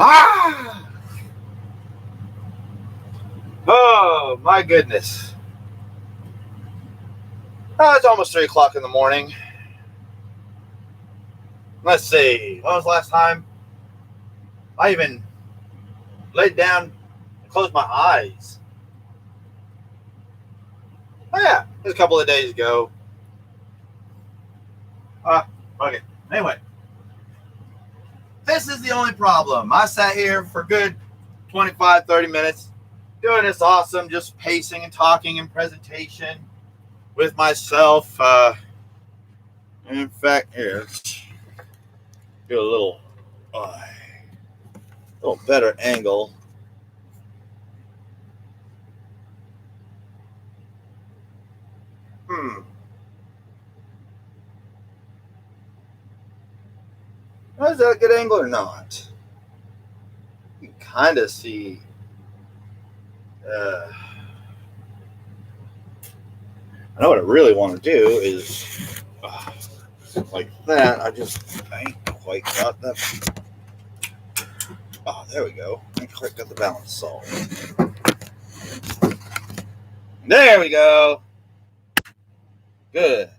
Ah! Oh, my goodness. It's almost 3 o'clock in the morning. Let's see. When was the last time I even laid down and closed my eyes? Oh, yeah. It was a couple of days ago. Okay. Anyway. This is the only problem. I sat here for good 25, 30 minutes doing this awesome, just pacing and talking and presentation with myself. In fact, here, let's do a little better angle. Is that a good angle or not? You can kind of see. I know what I really want to do is like that. I ain't quite got that. Oh, there we go. I ain't quite got the balance solved. There we go. Good.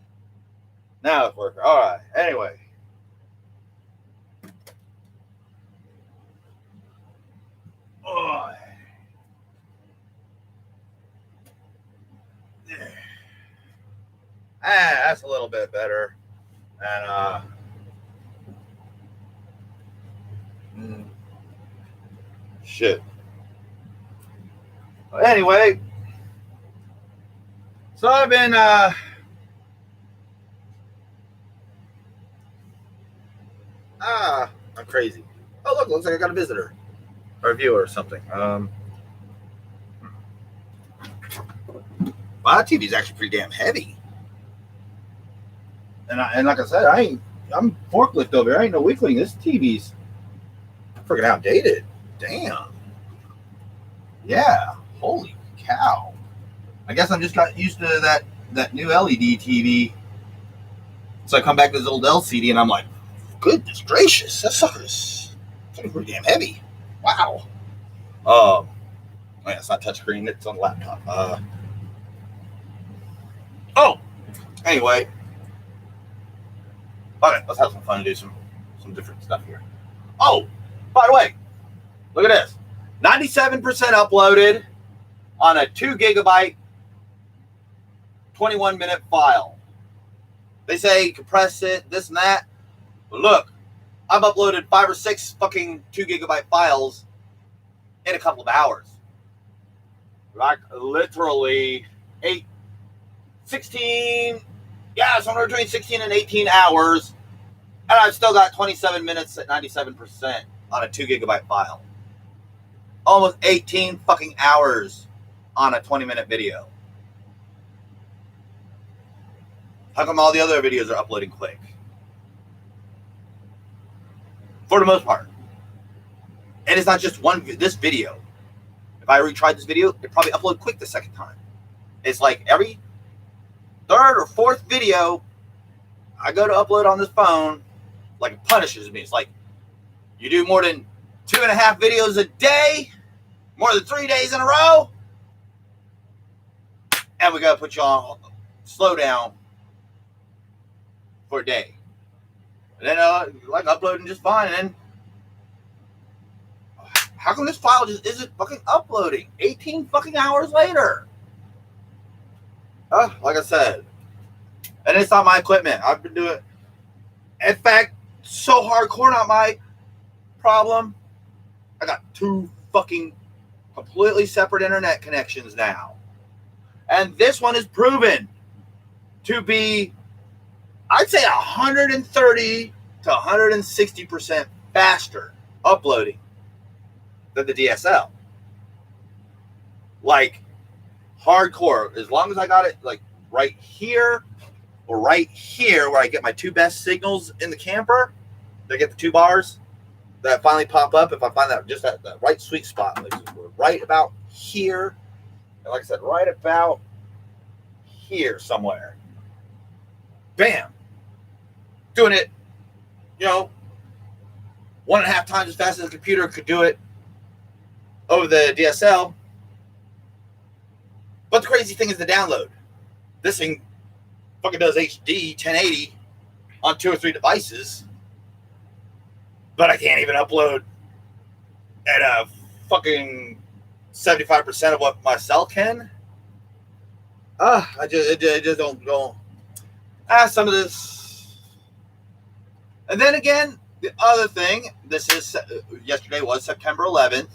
Now it's working. All right. Anyway. Oh. There. That's a little bit better. And shit. But anyway, so I've been I'm crazy. Oh, look, looks like I got a visitor or a viewer or something. My TV is actually pretty damn heavy. And like I said, I'm forklift over here. I ain't no weakling. This TV's freaking outdated. Damn. Yeah. Holy cow. I guess I'm just got used to that new LED TV. So I come back to this old LCD and I'm like, goodness gracious, that sucker's pretty damn heavy. Wow. Yeah, it's not touchscreen, it's on the laptop. Anyway. Okay, let's have some fun and do some different stuff here. Oh, by the way, look at this. 97% uploaded on a 2 gigabyte, 21-minute file. They say compress it, this and that. But look, I've uploaded 5 or 6 fucking 2 gigabyte files in a couple of hours. Like literally 16, yeah, somewhere between 16 and 18 hours. And I've still got 27 minutes at 97% on a 2 gigabyte file. Almost 18 fucking hours on a 20-minute video. How come all the other videos are uploading quick? For the most part. And it's not just this video. If I retried this video, it'd probably upload quick the second time. It's like every 3rd or 4th video I go to upload on this phone, like it punishes me. It's like, you do more than 2.5 videos a day, more than 3 days in a row, and we gotta put you on slow down for a day. And then like uploading just fine, and then how come this file just isn't fucking uploading 18 fucking hours later? Like I said, and it's not my equipment. I've been doing, in fact, so hardcore, not my problem. I got 2 fucking completely separate internet connections now. And this one is proven to be, I'd say 130 to 160% faster uploading than the DSL. Like hardcore. As long as I got it like right here or right here where I get my 2 best signals in the camper, I get the 2 bars that finally pop up. If I find that just that right sweet spot, like right about here, and like I said, right about here somewhere. Bam. Doing it, 1.5 times as fast as a computer could do it over the DSL. But the crazy thing is the download. This thing fucking does HD 1080 on 2 or 3 devices, but I can't even upload at a fucking 75% of what my cell can. I just don't go. Some of this. And then again, the other thing, yesterday was September 11th.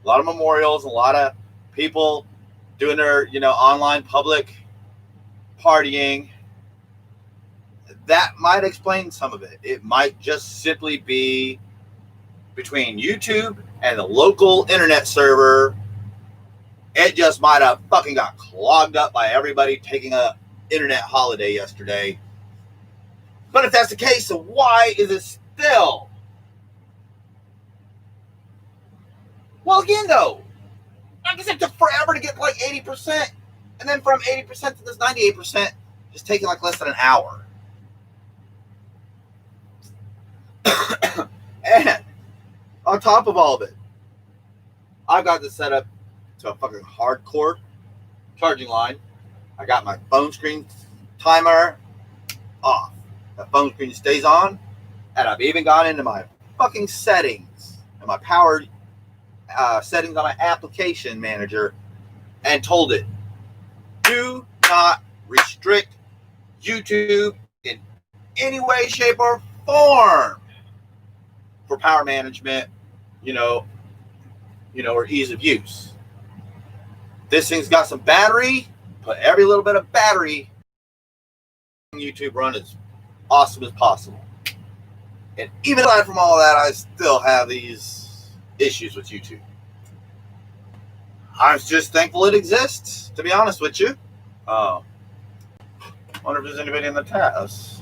A lot of memorials, a lot of people doing their, online public partying. That might explain some of it. It might just simply be between YouTube and the local internet server. It just might have fucking got clogged up by everybody taking a internet holiday yesterday. But if that's the case, so why is it still? Well, again, though, I guess it took forever to get like 80%. And then from 80% to this 98%, just taking like less than an hour. And on top of all of it, I've got this set up to a fucking hardcore charging line. I got my phone screen timer off. The phone screen stays on. And I've even gone into my fucking settings and my power settings on my application manager and told it, do not restrict YouTube in any way, shape, or form for power management, or ease of use. This thing's got some battery. Put every little bit of battery in YouTube run as awesome as possible. And even aside from all that, I still have these issues with YouTube. I'm just thankful it exists, to be honest with you. Wonder if there's anybody in the task.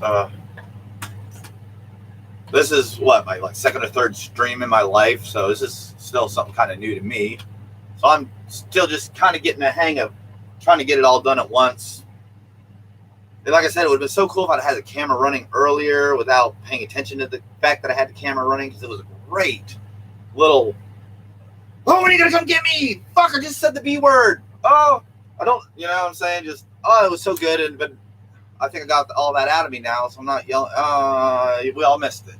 This is my second or third stream in my life, so this is still something kind of new to me. So I'm still just kind of getting the hang of trying to get it all done at once. And like I said, it would have been so cool if I'd had the camera running earlier without paying attention to the fact that I had the camera running, because it was a great little, oh, when are you going to come get me? Fuck, I just said the B word. Oh, I don't, you know what I'm saying? Just, it was so good. But I think I got all that out of me now, so I'm not yelling. We all missed it.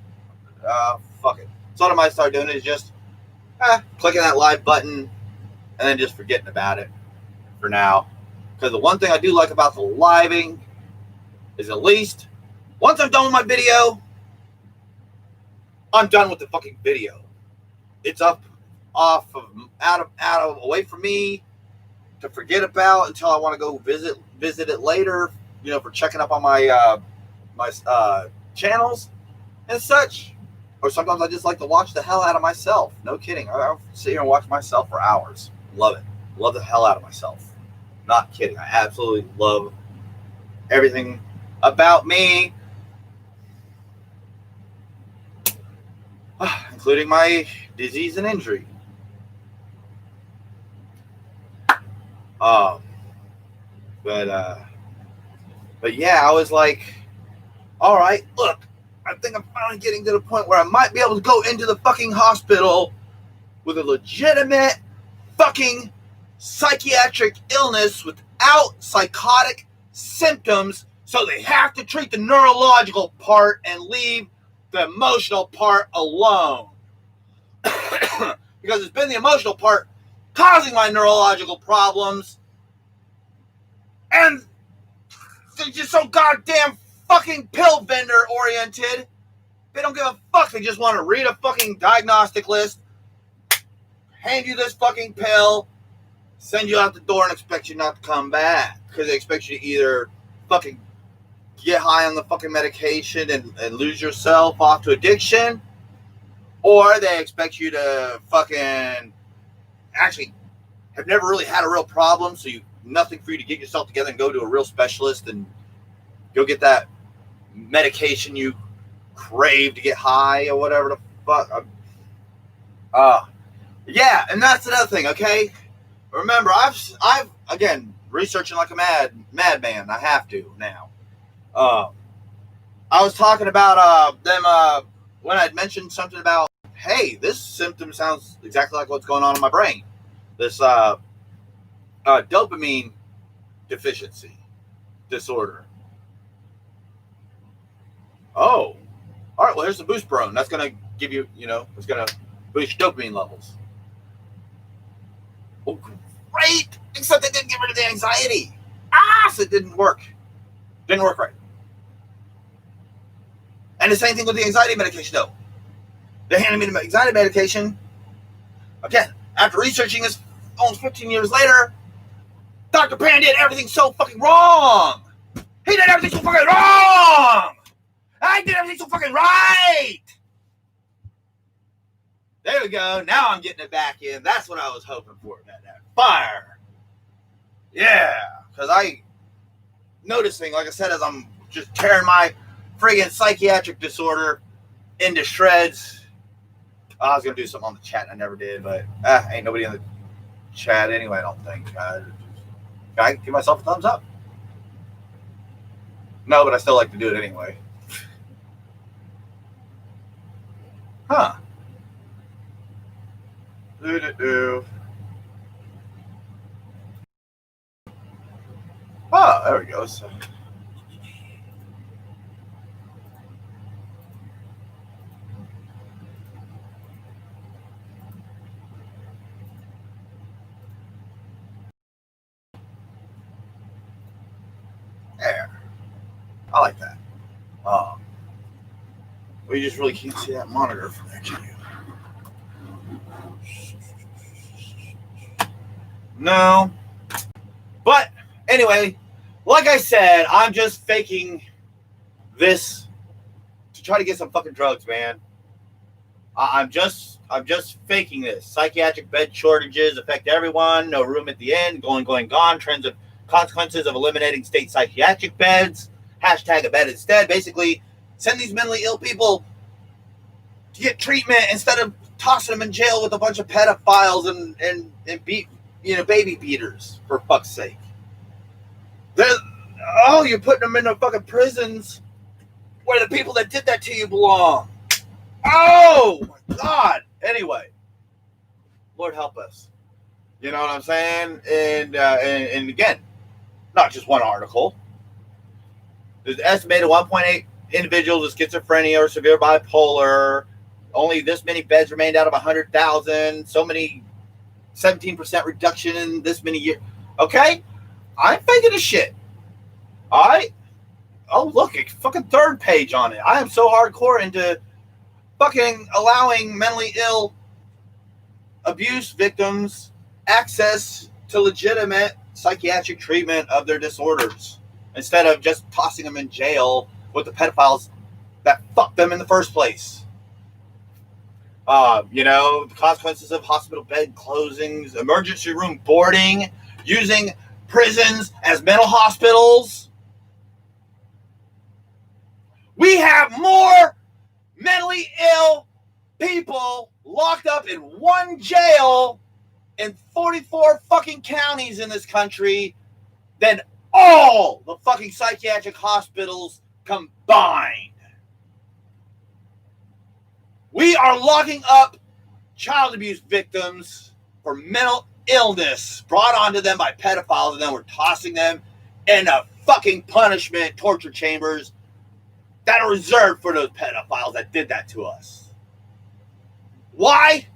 Fuck it. So what I might start doing is just clicking that live button and then just forgetting about it for now. Because the one thing I do like about the living is at least once I'm done with my video, I'm done with the fucking video. It's up, off of, out of, away from me to forget about until I want to go visit it later. For checking up on my channels and such. Or sometimes I just like to watch the hell out of myself. No kidding. I'll sit here and watch myself for hours. Love it. Love the hell out of myself. Not kidding. I absolutely love everything about me. Including my disease and injury. But yeah, I was like, all right, look, I think I'm finally getting to the point where I might be able to go into the fucking hospital with a legitimate fucking psychiatric illness without psychotic symptoms, so they have to treat the neurological part and leave the emotional part alone. Because it's been the emotional part causing my neurological problems. And they're just so goddamn fucking pill vendor oriented. They don't give a fuck. They just want to read a fucking diagnostic list, hand you this fucking pill, send you out the door, and expect you not to come back. Because they expect you to either fucking get high on the fucking medication and lose yourself off to addiction, or they expect you to fucking actually have never really had a real problem, so nothing for you to get yourself together and go to a real specialist and go get that medication you crave to get high or whatever the fuck. Yeah, and that's another thing, okay? Remember, I've again, researching like a madman. I have to now. I was talking about them when I'd mentioned something about, hey, this symptom sounds exactly like what's going on in my brain. This dopamine deficiency disorder. Oh, all right. Well, here's the boost brone. That's going to give you, it's going to boost dopamine levels. Oh, great. Except it didn't get rid of the anxiety. So it didn't work. Didn't work right. And the same thing with the anxiety medication, though. They handed me the anxiety medication. Again, after researching this almost 15 years later, Dr. Pan did everything so fucking wrong. He did everything so fucking wrong. I did everything so fucking right. There we go. Now I'm getting it back in. That's what I was hoping for. That fire. Yeah. Because I noticing, like I said, as I'm just tearing my friggin' psychiatric disorder into shreds. I was going to do something on the chat. I never did, but ain't nobody in the chat anyway, I don't think. Can I give myself a thumbs up? No, but I still like to do it anyway. Huh. Oh, there we go. So. There. I like that. Well, you just really can't see that monitor from there, can you? No. But anyway, like I said, I'm just faking this to try to get some fucking drugs, man. I'm just faking this. Psychiatric bed shortages affect everyone. No room at the end. Going, gone. Trends of consequences of eliminating state psychiatric beds. Hashtag a bed instead. Basically, send these mentally ill people to get treatment instead of tossing them in jail with a bunch of pedophiles and baby beaters, for fuck's sake. You're putting them in the fucking prisons where the people that did that to you belong. Oh my God. Anyway, Lord help us. You know what I'm saying? And again, not just one article. There's estimated 1.8 individuals with schizophrenia or severe bipolar. Only this many beds remained out of 100,000. So many, 17% reduction in this many years. Okay? I'm faking this shit. All right? Oh, look, a fucking third page on it. I am so hardcore into fucking allowing mentally ill abuse victims access to legitimate psychiatric treatment of their disorders instead of just tossing them in jail with the pedophiles that fucked them in the first place. The consequences of hospital bed closings, emergency room boarding, using prisons as mental hospitals. We have more mentally ill people locked up in one jail in 44 fucking counties in this country than all the fucking psychiatric hospitals combined. We are locking up child abuse victims for mental illness brought onto them by pedophiles, and then we're tossing them in a fucking punishment torture chambers that are reserved for those pedophiles that did that to us. Why?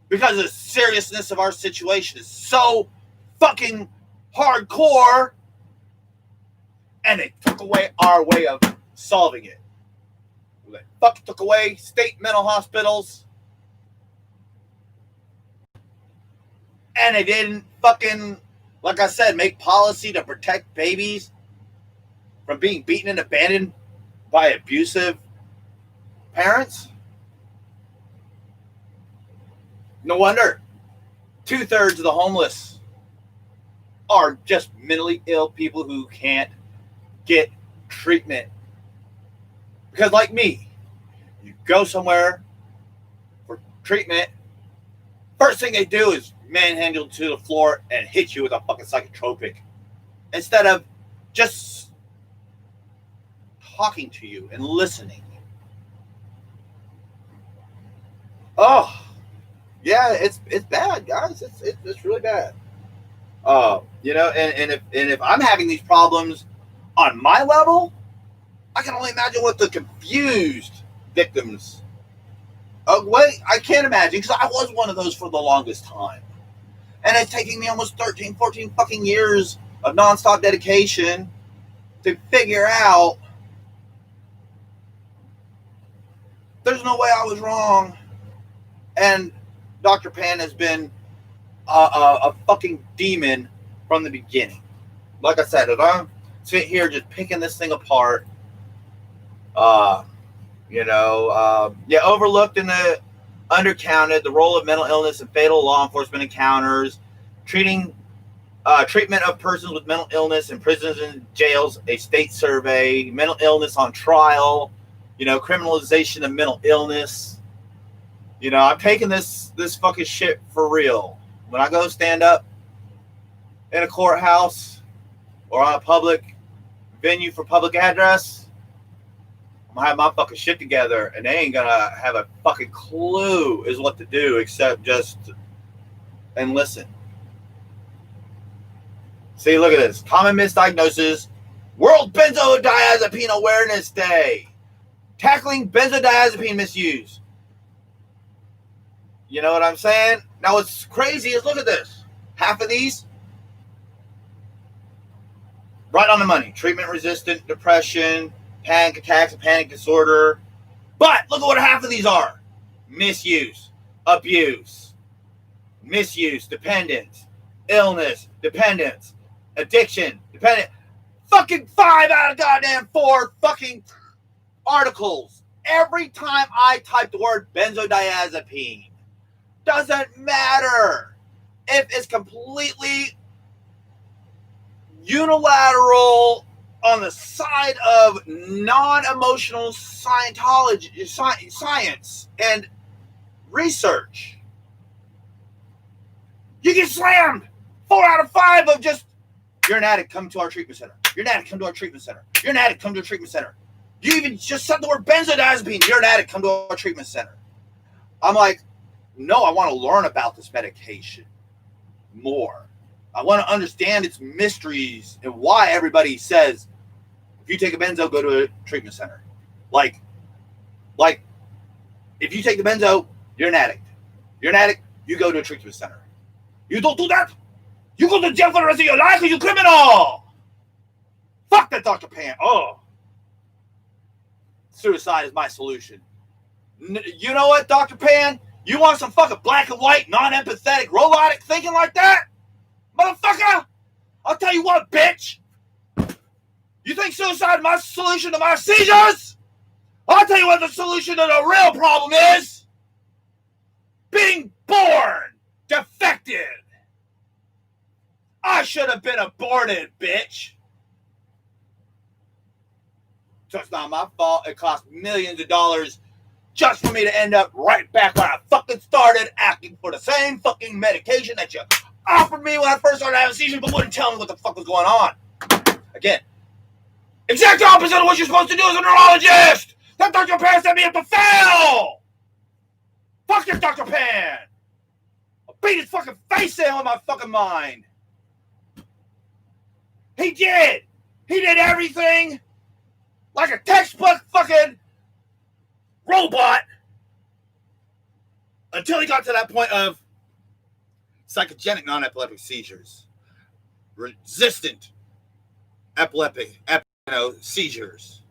Because the seriousness of our situation is so fucking hardcore, and they took away our way of solving it. They fucking took away state mental hospitals, and they didn't fucking, like I said, make policy to protect babies from being beaten and abandoned by abusive parents. No wonder 2/3 of the homeless are just mentally ill people who can't get treatment. Because like me, you go somewhere for treatment, first thing they do is manhandle to the floor and hit you with a fucking psychotropic instead of just talking to you and listening. Oh, yeah, it's bad, guys. It's really bad. You know, and if I'm having these problems on my level, I can only imagine what the confused victims. Oh wait, I can't imagine, because I was one of those for the longest time, and it's taking me almost 13, 14 fucking years of nonstop dedication to figure out there's no way I was wrong, and Dr. Pan has been a fucking demon from the beginning. Like I said, if I'm sitting here just picking this thing apart, overlooked and undercounted the role of mental illness in fatal law enforcement encounters, treatment of persons with mental illness in prisons and jails, a state survey, mental illness on trial, criminalization of mental illness. I'm taking this fucking shit for real. When I go stand up in a courthouse or on a public venue for public address, I'm gonna have my fucking shit together, and they ain't gonna have a fucking clue is what to do except just and listen. See, look at this. Common misdiagnosis. World Benzodiazepine Awareness Day. Tackling benzodiazepine misuse. You know what I'm saying? Now, what's crazy is, look at this. Half of these, right on the money. Treatment-resistant depression, panic attacks, and panic disorder. But look at what half of these are. Misuse, abuse, misuse, dependence, illness, dependence, addiction, dependent. Fucking 5 out of goddamn 4 fucking articles. Every time I type the word benzodiazepine, doesn't matter if it's completely unilateral on the side of non-emotional Scientology, science and research. You get slammed 4 out of 5 of just, you're an addict, come to our treatment center. You're an addict, come to our treatment center. You're an addict, come to a treatment center. You even just said the word benzodiazepine. You're an addict, come to our treatment center. I'm like, no, I want to learn about this medication more. I want to understand its mysteries and why everybody says, if you take a benzo, go to a treatment center. Like, if you take the benzo, you're an addict. You're an addict, you go to a treatment center. You don't do that, you go to jail for the rest of your life because you're criminal. Fuck that, Dr. Pan. Oh. Suicide is my solution. You know what, Dr. Pan? You want some fucking black and white, non-empathetic, robotic thinking like that? Motherfucker! I'll tell you what, bitch! You think suicide is my solution to my seizures? I'll tell you what the solution to the real problem is. Being born defective. I should have been aborted, bitch. So it's not my fault. It cost millions of dollars just for me to end up right back where I fucking started, acting for the same fucking medication that you offered me when I first started having seizures, but wouldn't tell me what the fuck was going on. Again, exact opposite of what you're supposed to do as a neurologist. That Dr. Pan set me up to fail. Fuck this Dr. Pan. I'll beat his fucking face in with my fucking mind. He did everything like a textbook fucking robot until he got to that point of psychogenic non-epileptic seizures, resistant epileptic seizures,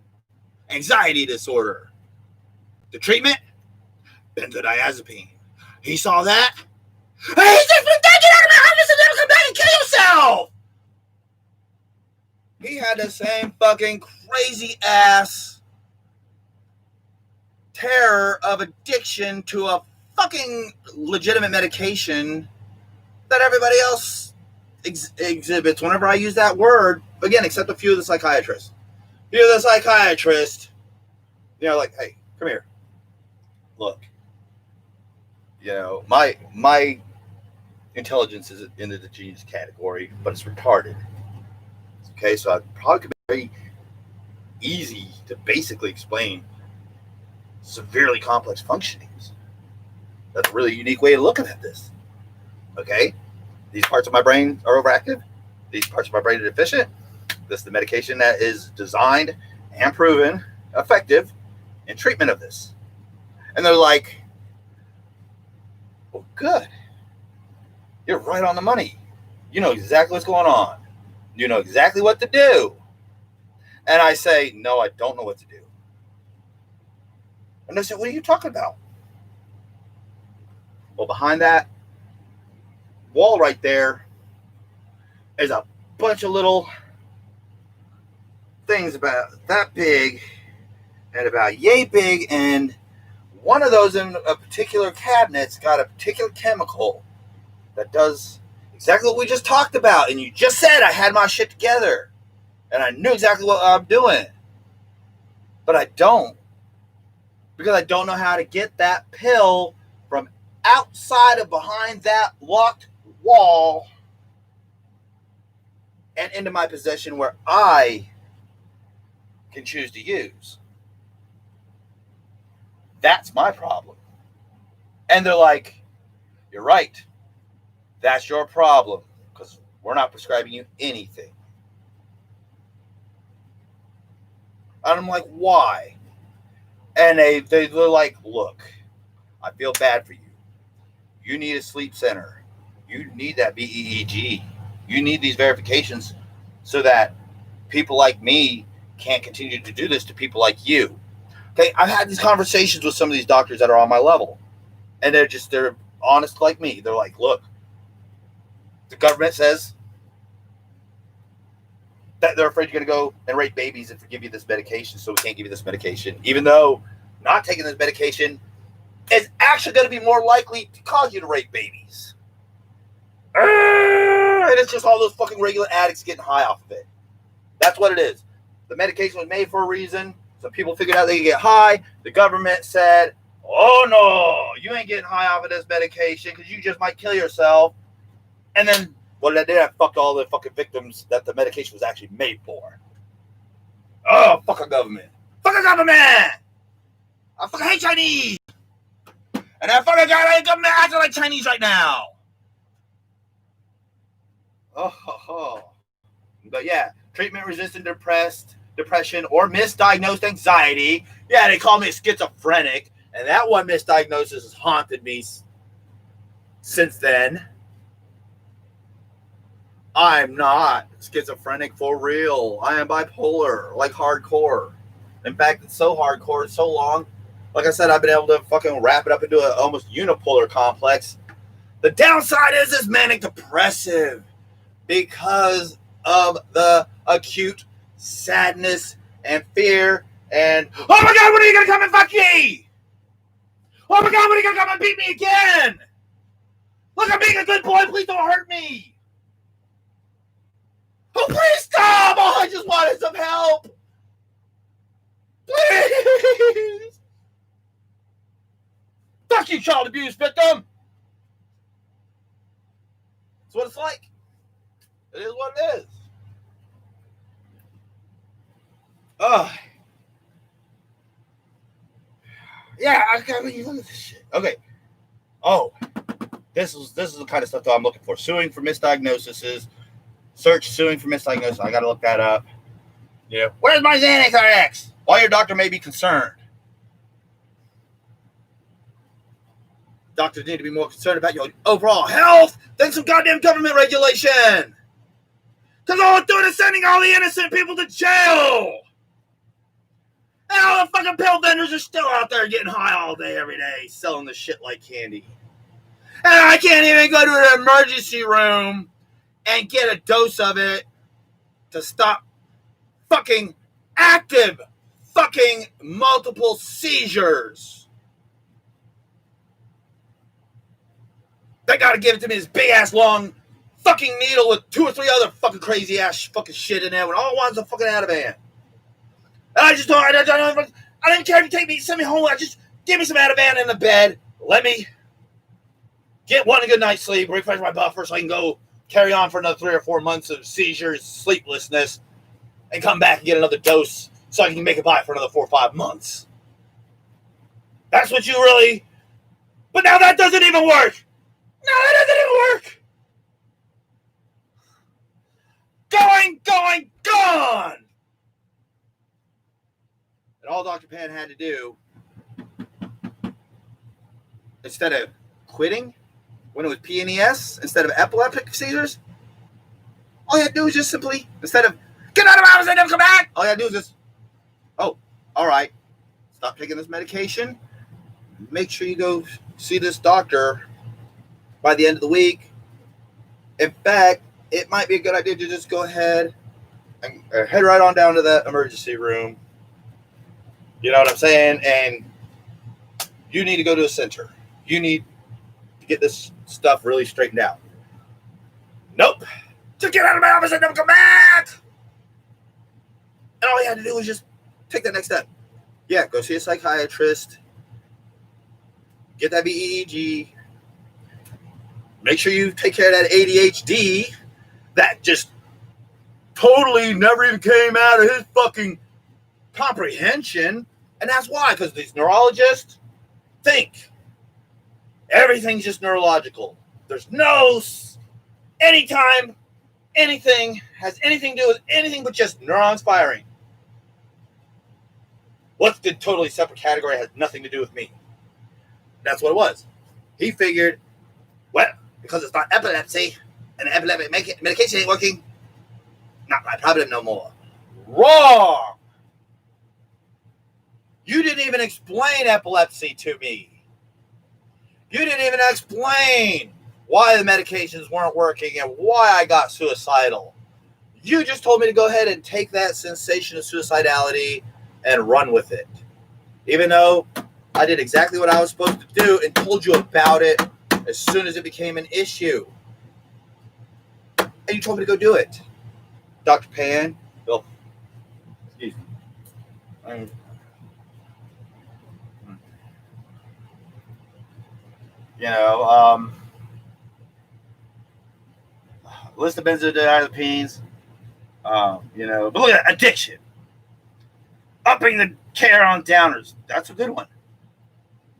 anxiety disorder. The treatment, benzodiazepine. He saw that. Hey, he's just been taking out of my office and never come back and kill himself. He had the same fucking crazy ass terror of addiction to a fucking legitimate medication that everybody else exhibits whenever I use that word. Again, except a few of the psychiatrists. Like, hey, come here. Look, my intelligence is into the genius category, but it's retarded. Okay, so I probably could be very easy to basically explain severely complex functionings. That's a really unique way of looking at this. Okay? These parts of my brain are overactive. These parts of my brain are deficient. This is the medication that is designed and proven effective in treatment of this. And they're like, well, good. You're right on the money. You know exactly what's going on. You know exactly what to do. And I say, no, I don't know what to do. And they say, what are you talking about? Well, behind that wall right there is a bunch of little things about that big and about yay big, and one of those in a particular cabinet's got a particular chemical that does exactly what we just talked about. And you just said I had my shit together and I knew exactly what I'm doing, but I don't, because I don't know how to get that pill from outside of behind that locked wall and into my possession where I can choose to use. That's my problem. And they're like, you're right. That's your problem, because we're not prescribing you anything. And I'm like, why? And they're like, look, I feel bad for you. You need a sleep center. You need that BEEG. You need these verifications so that people like me can't continue to do this to people like you. Okay, I've had these conversations with some of these doctors that are on my level, and they're honest like me. They're like, look, the government says that they're afraid you're going to go and rape babies if we give you this medication, so we can't give you this medication, even though not taking this medication is actually going to be more likely to cause you to rape babies. And it's just all those fucking regular addicts getting high off of it. That's what it is. The medication was made for a reason. So people figured out they could get high. The government said, oh no, you ain't getting high off of this medication because you just might kill yourself. And then what they did, I fucked all the fucking victims that the medication was actually made for. Oh, fuck a government. Fuck a government! I fucking hate Chinese! And I fucking got government acting like Chinese right now! Oh. But yeah, treatment-resistant depression or misdiagnosed anxiety. Yeah, they call me schizophrenic, and that one misdiagnosis has haunted me since then. I'm not schizophrenic for real. I am bipolar, like hardcore. In fact, it's so hardcore, it's so long. Like I said, I've been able to fucking wrap it up into an almost unipolar complex. The downside is it's manic depressive because of the acute sadness and fear and, oh my God, when are you going to come and fuck me? Oh my God, when are you going to come and beat me again? Look, I'm being a good boy. Please don't hurt me. Oh, please stop. Oh, I just wanted some help. Please. Fuck you, child abuse victim. That's what it's like. It is what it is. Yeah, I mean, you look at this shit. Okay. Oh, this is the kind of stuff that I'm looking for. Suing for misdiagnoses. Search suing for misdiagnosis. I got to look that up. Yeah. Where's my Xanax RX? Why your doctor may be concerned. Doctors need to be more concerned about your overall health than some goddamn government regulation. Because all it's doing is sending all the innocent people to jail. And all the fucking pill vendors are still out there getting high all day, every day, selling the shit like candy. And I can't even go to an emergency room and get a dose of it to stop fucking active fucking multiple seizures. They gotta give it to me, this big ass long fucking needle with 2 or 3 other fucking crazy ass fucking shit in there when all I want is a fucking Ativan. And I didn't care if you send me home. Just give me some Ativan in the bed. Let me get one good night's sleep, refresh my buffer so I can go carry on for another 3 or 4 months of seizures, sleeplessness, and come back and get another dose so I can make it by for another 4 or 5 months. That's what you really But now that doesn't even work. No, that doesn't even work. Gone. And all Dr. Pan had to do, instead of quitting when it was PNES, instead of epileptic seizures, all you had to do was just simply, instead of, get out of my house and never come back, all you had to do was just, oh, all right, stop taking this medication. Make sure you go see this doctor by the end of the week. In fact, it might be a good idea to just go ahead and head right on down to the emergency room. You know what I'm saying? And you need to go to a center. You need to get this stuff really straightened out. Nope. Just get out of my office and never come back. And all you had to do was just take that next step. Yeah, go see a psychiatrist. Get that BEEG. Make sure you take care of that ADHD that just totally never even came out of his fucking comprehension. And that's why, because these neurologists think everything's just neurological. There's no, anytime anything has anything to do with anything but just neurons firing. What's the totally separate category has nothing to do with me. That's what it was. He figured, well, because it's not epilepsy and the epileptic medication ain't working, not my problem no more. Wrong! You didn't even explain epilepsy to me. You didn't even explain why the medications weren't working and why I got suicidal. You just told me to go ahead and take that sensation of suicidality and run with it. Even though I did exactly what I was supposed to do and told you about it as soon as it became an issue. And you told me to go do it. Dr. Pan, Bill, excuse me. List of benzodiazepines, but look at that, addiction. Upping the care on downers. That's a good one.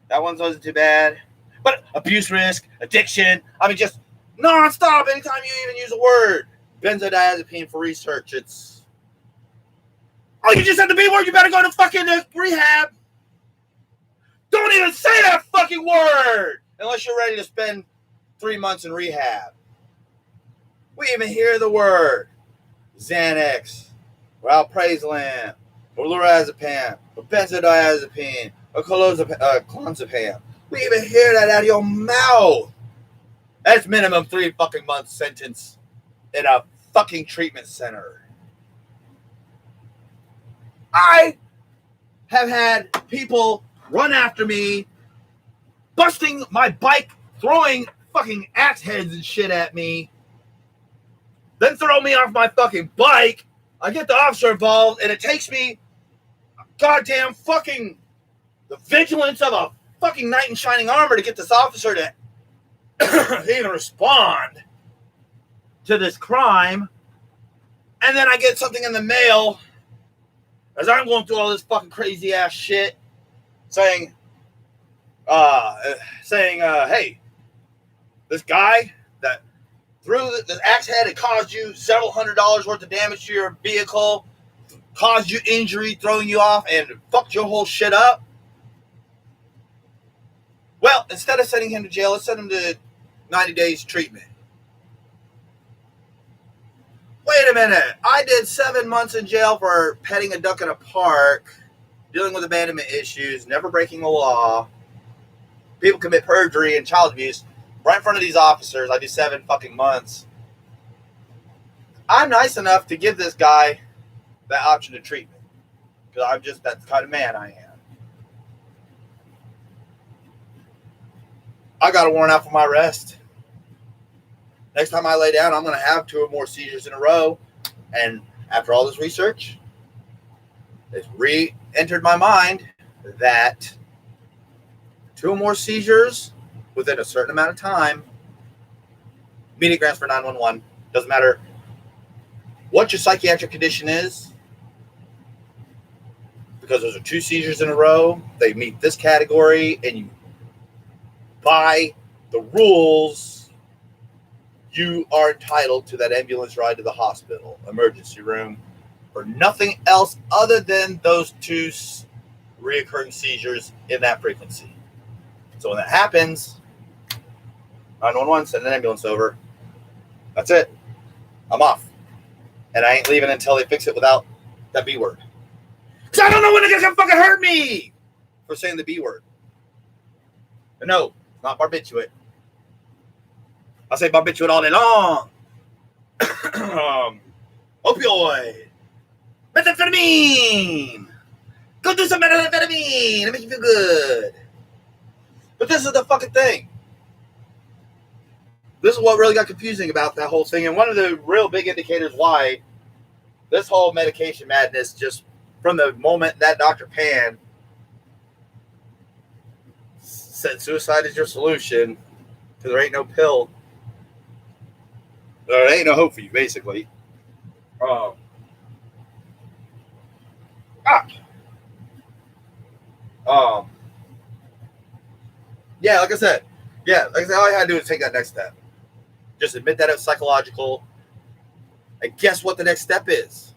That one wasn't too bad. But abuse risk, addiction, just nonstop anytime you even use a word. Benzodiazepine for research, it's... Oh, you just said the B word, you better go to fucking rehab. Don't even say that fucking word unless you're ready to spend 3 months in rehab. We even hear the word Xanax, or alprazolam, or lorazepam, or benzodiazepine, or clonazepam. We even hear that out of your mouth. That's minimum 3 fucking months sentence in a fucking treatment center. I have had people run after me, busting my bike, throwing fucking axe heads and shit at me, then throw me off my fucking bike. I get the officer involved, and it takes me goddamn fucking the vigilance of a fucking knight in shining armor to get this officer to even respond to this crime. And then I get something in the mail as I'm going through all this fucking crazy ass shit saying, hey, this guy that threw the axe head and caused you several $100s worth of damage to your vehicle, caused you injury, throwing you off, and fucked your whole shit up. Well, instead of sending him to jail, let's send him to 90 days treatment. Wait a minute. I did 7 months in jail for petting a duck in a park, dealing with abandonment issues, never breaking the law. People commit perjury and child abuse right in front of these officers. I do 7 fucking months. I'm nice enough to give this guy that option to treatment because I'm just that kind of man I am. I got a warrant out for my arrest. Next time I lay down, I'm going to have 2 or more seizures in a row. And after all this research, it's re-entered my mind that 2 or more seizures within a certain amount of time, immediate grants for 911. Doesn't matter what your psychiatric condition is, because those are 2 seizures in a row. They meet this category, and by the rules, you are entitled to that ambulance ride to the hospital, emergency room, for nothing else other than those two reoccurring seizures in that frequency. So when that happens, 911, send an ambulance over. That's it. I'm off. And I ain't leaving until they fix it without that B word. Because I don't know when they're going to fucking hurt me for saying the B word. But no, not barbiturate. I say barbiturate all day long. Opioid. Methamphetamine. Go do some methamphetamine. It makes you feel good. But this is the fucking thing. This is what really got confusing about that whole thing. And one of the real big indicators why this whole medication madness, just from the moment that Dr. Pan said suicide is your solution, because there ain't no pill, there ain't no hope for you, basically. Yeah, like I said, all I had to do was take that next step. Just admit that it's psychological. And guess what the next step is?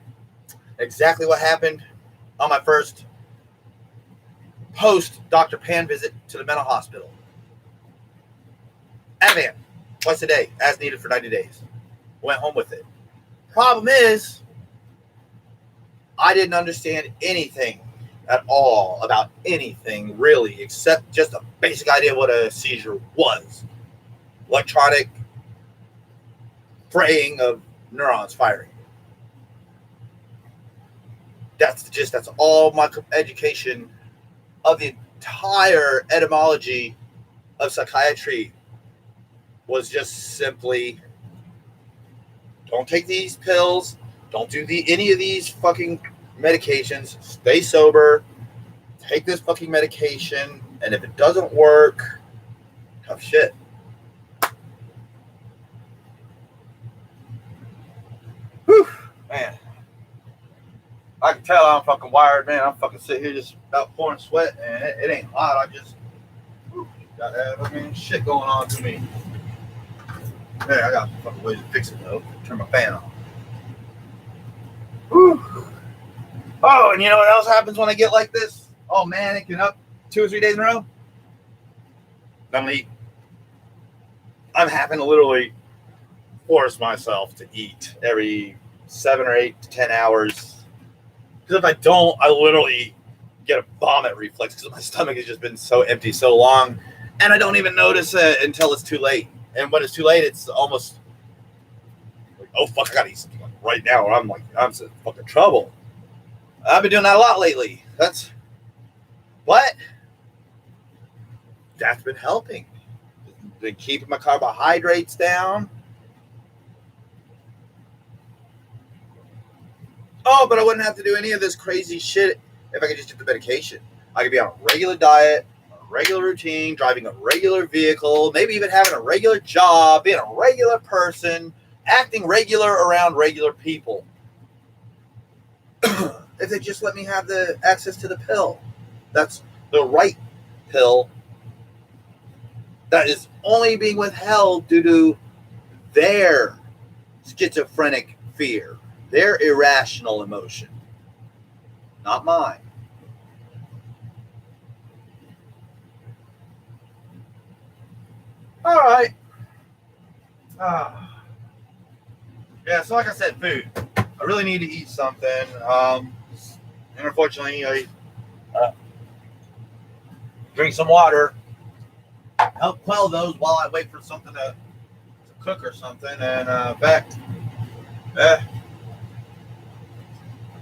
Exactly what happened on my first post-Dr. Pan visit to the mental hospital. Ativan, twice a day, as needed for 90 days. Went home with it. Problem is, I didn't understand anything at all about anything, really, except just a basic idea of what a seizure was. Electronic fraying of neurons firing. That's all my education of the entire etymology of psychiatry was just simply don't take these pills, don't do any of these fucking medications, stay sober, take this fucking medication, and if it doesn't work, tough shit. Whew, man. I can tell I'm fucking wired, man. I'm fucking sitting here just about pouring sweat, and it ain't hot. I just got shit going on to me. Hey, I got fucking ways to fix it though. Turn my fan on. Whew. Oh, and you know what else happens when I get like this? Oh man, it can up 2 or 3 days in a row. I'm having to literally force myself to eat every 7 or 8 to 10 hours. Because if I don't, I literally get a vomit reflex because my stomach has just been so empty so long. And I don't even notice it until it's too late. And when it's too late, it's almost like, oh, fuck, I got to eat something right now. Or I'm in fucking trouble. I've been doing that a lot lately. That's been helping. Been keeping my carbohydrates down. Oh, but I wouldn't have to do any of this crazy shit if I could just get the medication. I could be on a regular diet, a regular routine, driving a regular vehicle, maybe even having a regular job, being a regular person, acting regular around regular people. If they just let me have the access to the pill. That's the right pill that is only being withheld due to their schizophrenic fear, their irrational emotion, not mine. All right. Yeah, so like I said, food. I really need to eat something. And unfortunately, I drink some water, help quell those while I wait for something to cook or something. And in fact,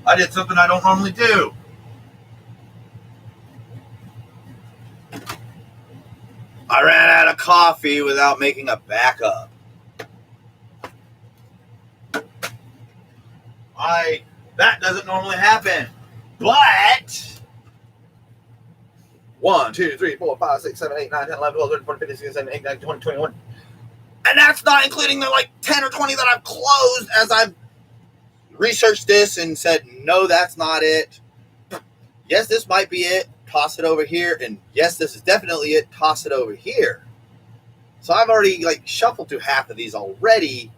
I did something I don't normally do. I ran out of coffee without making a backup. That doesn't normally happen. But 1, 2, 3, 4, 5, 6, 7, 8, 9, 10, 11, 12, 13, 14, 15, 16, 17, 18, 19, 20, 21. And that's not including the 10 or 20 that I've closed as I've researched this and said, no, that's not it. Yes, this might be it. Toss it over here. And yes, this is definitely it. Toss it over here. So I've already like shuffled through half of these already.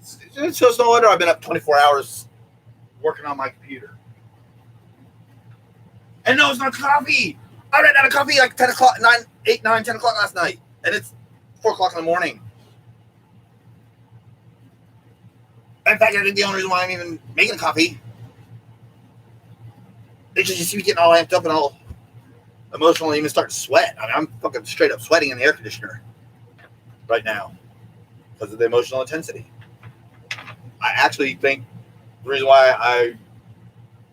So it's no wonder I've been up 24 hours working on my computer. And no, it's not coffee. I ran out of coffee like 10 o'clock, 10 o'clock last night. And it's 4 o'clock in the morning. In fact, I think the only reason why I'm even making coffee is just you see me getting all amped up and all emotional and even start to sweat. I mean, I'm fucking straight up sweating in the air conditioner right now because of the emotional intensity. I actually think the reason why I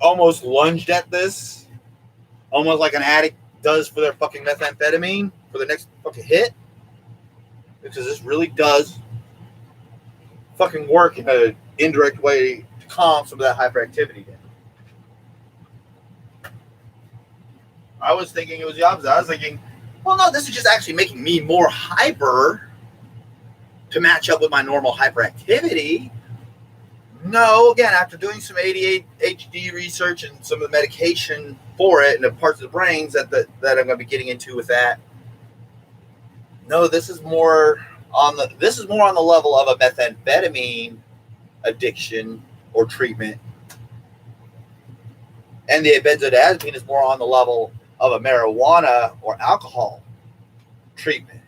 almost lunged at this, almost like an addict does for their fucking methamphetamine for the next fucking hit, because this really does fucking work in an indirect way to calm some of that hyperactivity down. I was thinking it was the opposite. I was thinking, well, no, this is just actually making me more hyper to match up with my normal hyperactivity. No, again, after doing some ADHD research and some of the medication for it and the parts of the brains that I'm going to be getting into with that, no, this is more on the level of a methamphetamine addiction or treatment, and the benzodiazepine is more on the level of a marijuana or alcohol treatment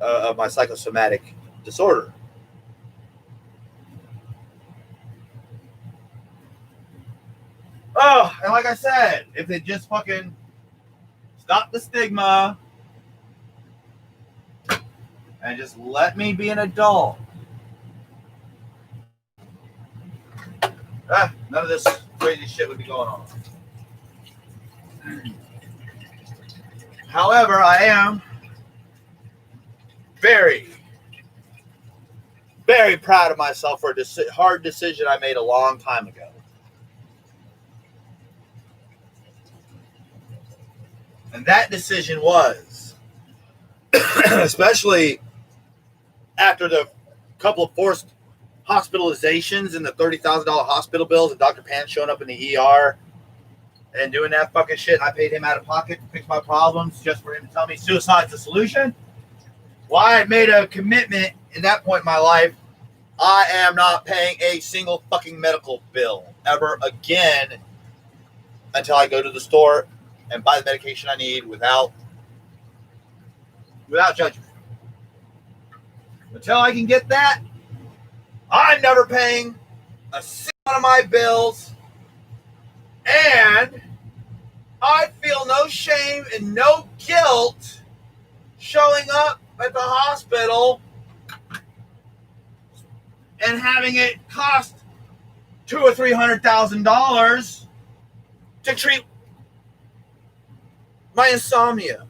of my psychosomatic disorder. Oh, and like I said, if they just fucking stop the stigma and just let me be an adult, none of this crazy shit would be going on. However, I am very, very proud of myself for a hard decision I made a long time ago. And that decision was, especially after the couple of forced hospitalizations and the $30,000 hospital bills and Dr. Pan showing up in the ER and doing that fucking shit. I paid him out of pocket to fix my problems just for him to tell me suicide's the solution. Well, I had made a commitment in that point in my life. I am not paying a single fucking medical bill ever again until I go to the store and buy the medication I need without judgment. Until I can get that, I'm never paying a single one of my bills, and I feel no shame and no guilt showing up at the hospital and having it cost $200,000 or $300,000 to treat my insomnia.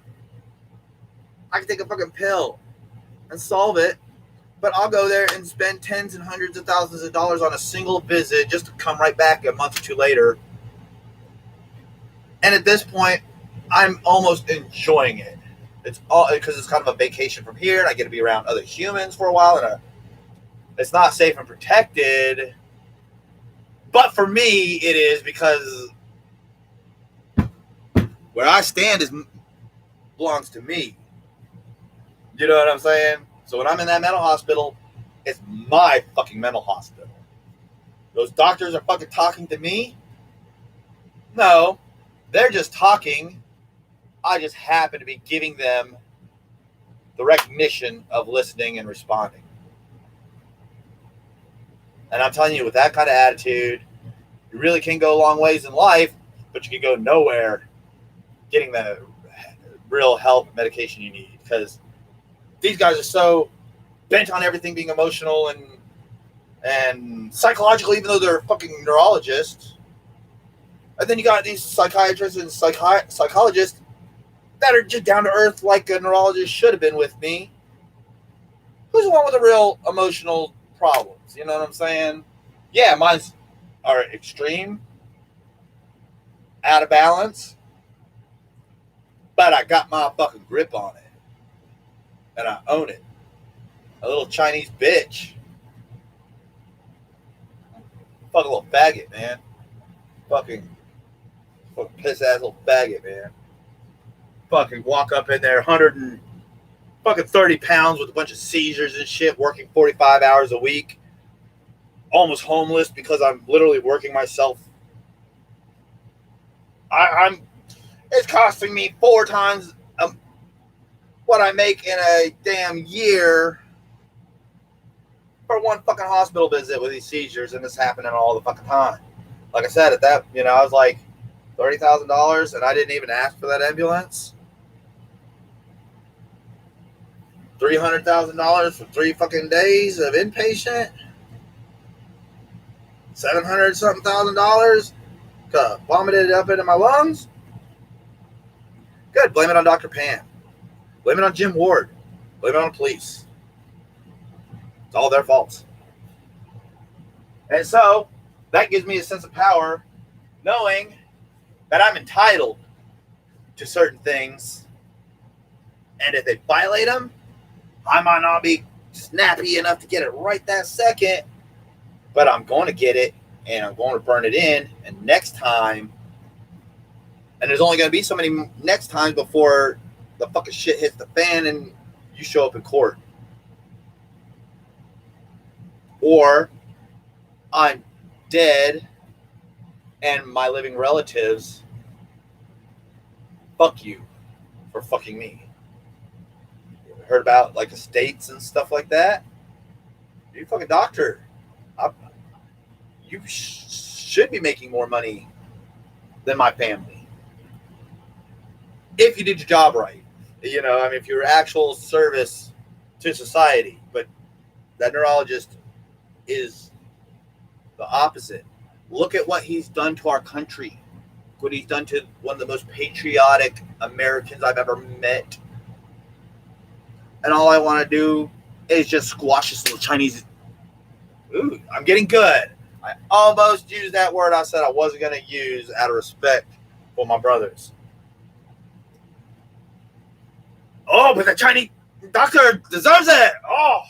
I can take a fucking pill and solve it, but I'll go there and spend tens and hundreds of thousands of dollars on a single visit just to come right back a month or two later. And at this point, I'm almost enjoying it. It's all because it's kind of a vacation from here, and I get to be around other humans for a while, and it's not safe and protected. But for me, it is, because where I stand belongs to me. You know what I'm saying? So when I'm in that mental hospital, it's my fucking mental hospital. Those doctors are fucking talking to me? No, they're just talking. I just happen to be giving them the recognition of listening and responding. And I'm telling you, with that kind of attitude, you really can go a long ways in life, but you can go nowhere getting the real help and medication you need, because these guys are so bent on everything being emotional and psychological, even though they're fucking neurologists. And then you got these psychiatrists and psychologists that are just down to earth, like a neurologist should have been with me. Who's the one with the real emotional problems? You know what I'm saying? Yeah, mine's are extreme, out of balance, but I got my fucking grip on it, and I own it. A little Chinese bitch. Fucking little faggot, man. Fucking piss ass little faggot, man. Fucking walk up in there, 105 fucking 30 pounds with a bunch of seizures and shit, working 45 hours a week, almost homeless because I'm literally working myself. It's costing me 4 times what I make in a damn year for one fucking hospital visit with these seizures, and it's happening all the fucking time. Like I said, at that, I was like $30,000, and I didn't even ask for that ambulance. $300,000 for 3 fucking days of inpatient. $700-something thousand. Vomited it up into my lungs. Good. Blame it on Dr. Pam. Blame it on Jim Ward. Blame it on the police. It's all their faults. And so that gives me a sense of power, knowing that I'm entitled to certain things. And if they violate them, I might not be snappy enough to get it right that second, but I'm going to get it, and I'm going to burn it in. And next time, and there's only going to be so many next times before the fucking shit hits the fan and you show up in court. Or I'm dead and my living relatives fuck you for fucking me. Heard about like estates and stuff like that? You're a fucking doctor. You should be making more money than my family. If you did your job right. If you're actual service to society. But that neurologist is the opposite. Look at what he's done to our country. What he's done to one of the most patriotic Americans I've ever met. And all I want to do is just squash this little Chinese. Ooh, I'm getting good. I almost used that word I said I wasn't going to use out of respect for my brothers. Oh, but the Chinese doctor deserves it. Oh,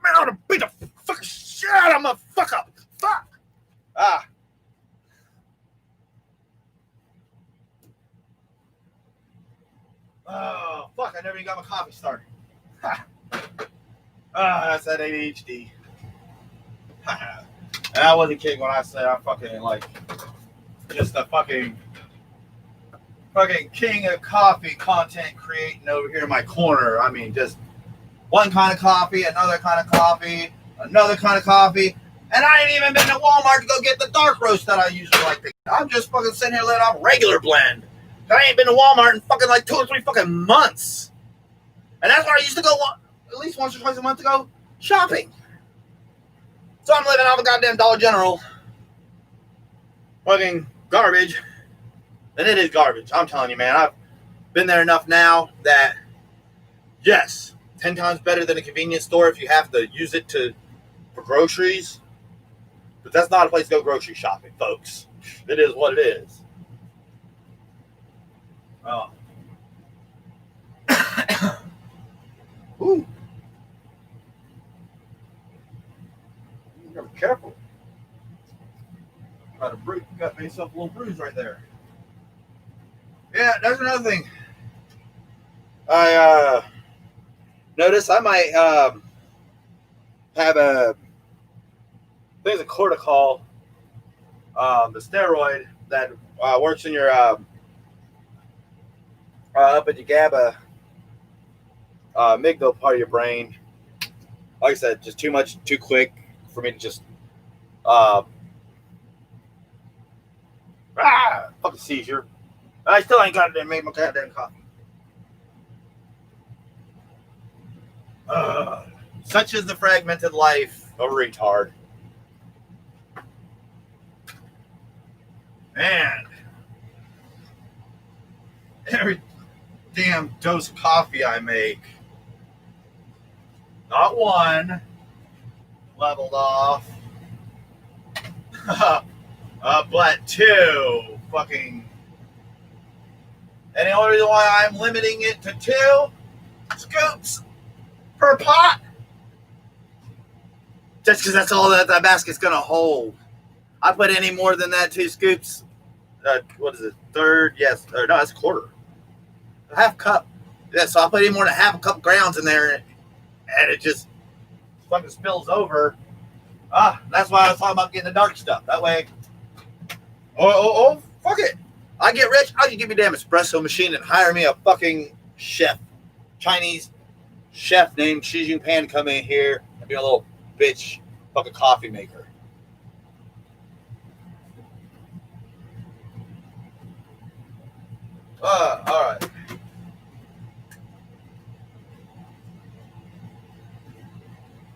man, I'm going to beat the fucking shit out of him, motherfucker. Fuck. Oh, fuck, I never even got my coffee started. That's that ADHD. And I wasn't kidding when I said I'm fucking like just a fucking king of coffee content creating over here in my corner. I mean, just one kind of coffee, another kind of coffee, another kind of coffee. And I ain't even been to Walmart to go get the dark roast that I usually like to get. I'm just fucking sitting here letting off regular blend. I ain't been to Walmart in fucking like 2 or 3 fucking months. And that's where I used to go at least once or twice a month to go shopping. So I'm living off a goddamn Dollar General. Fucking garbage. And it is garbage. I'm telling you, man. I've been there enough now that, yes, 10 times better than a convenience store if you have to use it for groceries. But that's not a place to go grocery shopping, folks. It is what it is. Oh. Ooh. You gotta be careful. Got myself a little bruise right there. Yeah, that's another thing. I noticed I might have I think it's a cortisol, the steroid that works in your up at your GABA amygdala part of your brain. Like I said, just too much, too quick for me to just fucking seizure. I still ain't got to make my goddamn coffee. Such is the fragmented life of a retard. Man. Every damn dose of coffee I make, not one, leveled off, but 2 fucking. And the only reason why I'm limiting it to 2 scoops per pot, just because that's all that basket's gonna hold. I put any more than that 2 scoops. What is it? Third? Yes. Or no, that's a quarter. A half cup Yeah, so I put any more than half a cup of grounds in there, and it just fucking spills over. That's why I was talking about getting the dark stuff. That way, fuck it. I get rich, I'll just give me a damn espresso machine and hire me a fucking chef. Chinese chef named Xi Jinping to come in here and be a little bitch fucking coffee maker. All right.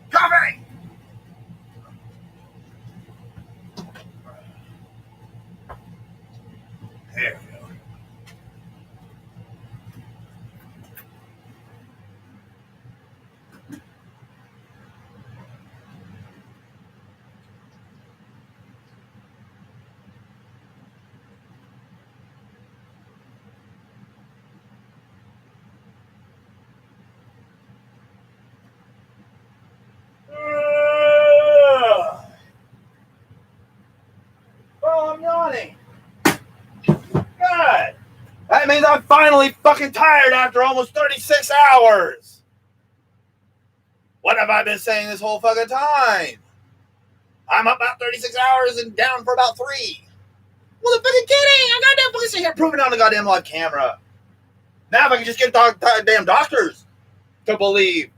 Coffee! There we go. Oh, I'm yawning. God. That means I'm finally fucking tired after almost 36 hours. What have I been saying this whole fucking time? I'm up about 36 hours and down for about 3. Well, the fucking kidding. I goddamn fucking sit here proving on the goddamn live camera. Now if I can just get damn doctors to believe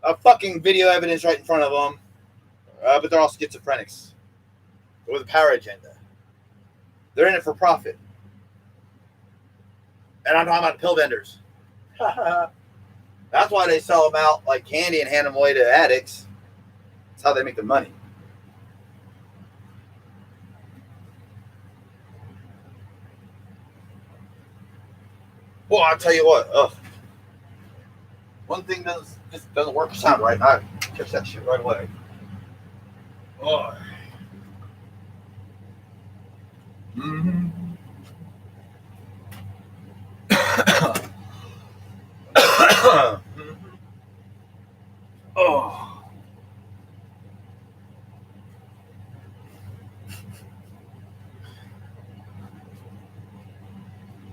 a fucking video evidence right in front of them. But they're all schizophrenics. With a power agenda. They're in it for profit. And I'm talking about pill vendors. That's why they sell them out like candy and hand them away to addicts. That's how they make their money. Well, I'll tell you what. One thing just doesn't work for sound right. I catch that shit right away. Oh. Mm-hmm. Oh.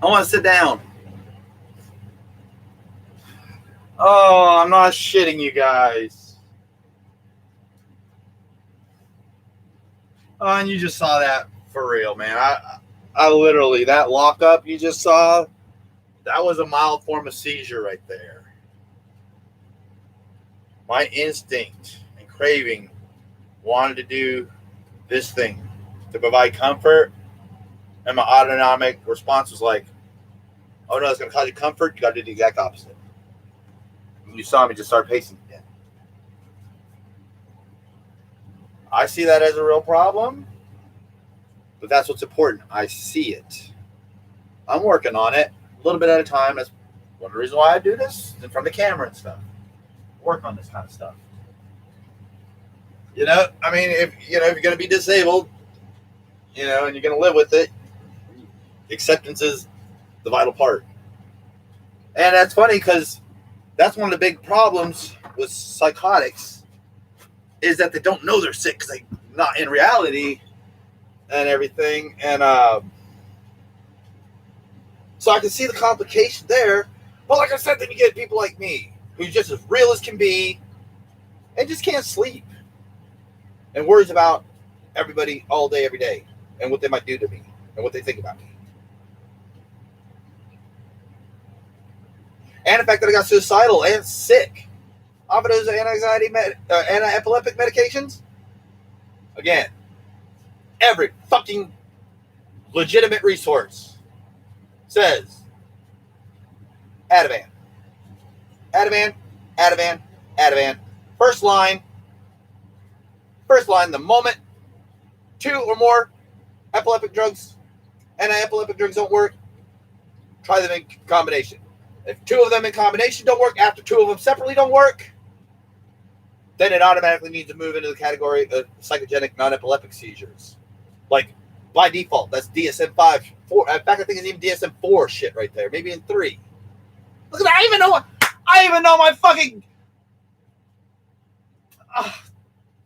I want to sit down. Oh, I'm not shitting you guys. Oh, and you just saw that for real, man. I literally, that lockup you just saw, that was a mild form of seizure right there. My instinct and craving wanted to do this thing to provide comfort, and my autonomic response was like, oh no, it's going to cause you comfort. You got to do the exact opposite. And you saw me just start pacing again. I see that as a real problem, but that's what's important. I see it. I'm working on it a little bit at a time. That's one of the reasons why I do this in front of the camera and stuff. Work on this kind of stuff. You know, I mean, if you're going to be disabled, and you're going to live with it, acceptance is the vital part. And that's funny because that's one of the big problems with psychotics is that they don't know they're sick because they're not in reality and everything. And so I can see the complication there. But like I said, then you get people like me who's just as real as can be and just can't sleep and worries about everybody all day, every day, and what they might do to me and what they think about me. And the fact that I got suicidal and sick off of those anti-epileptic medications. Again, every fucking legitimate resource says Ativan. Ativan, Ativan, Ativan. First line, the moment 2 or more epileptic drugs, anti-epileptic drugs don't work, try them in combination. If 2 of them in combination don't work, after 2 of them separately don't work, then it automatically needs to move into the category of psychogenic non-epileptic seizures. Like, by default, that's DSM-5. 4. In fact, I think it's even DSM-4 shit right there. Maybe in 3. Look at that. I even know my fucking...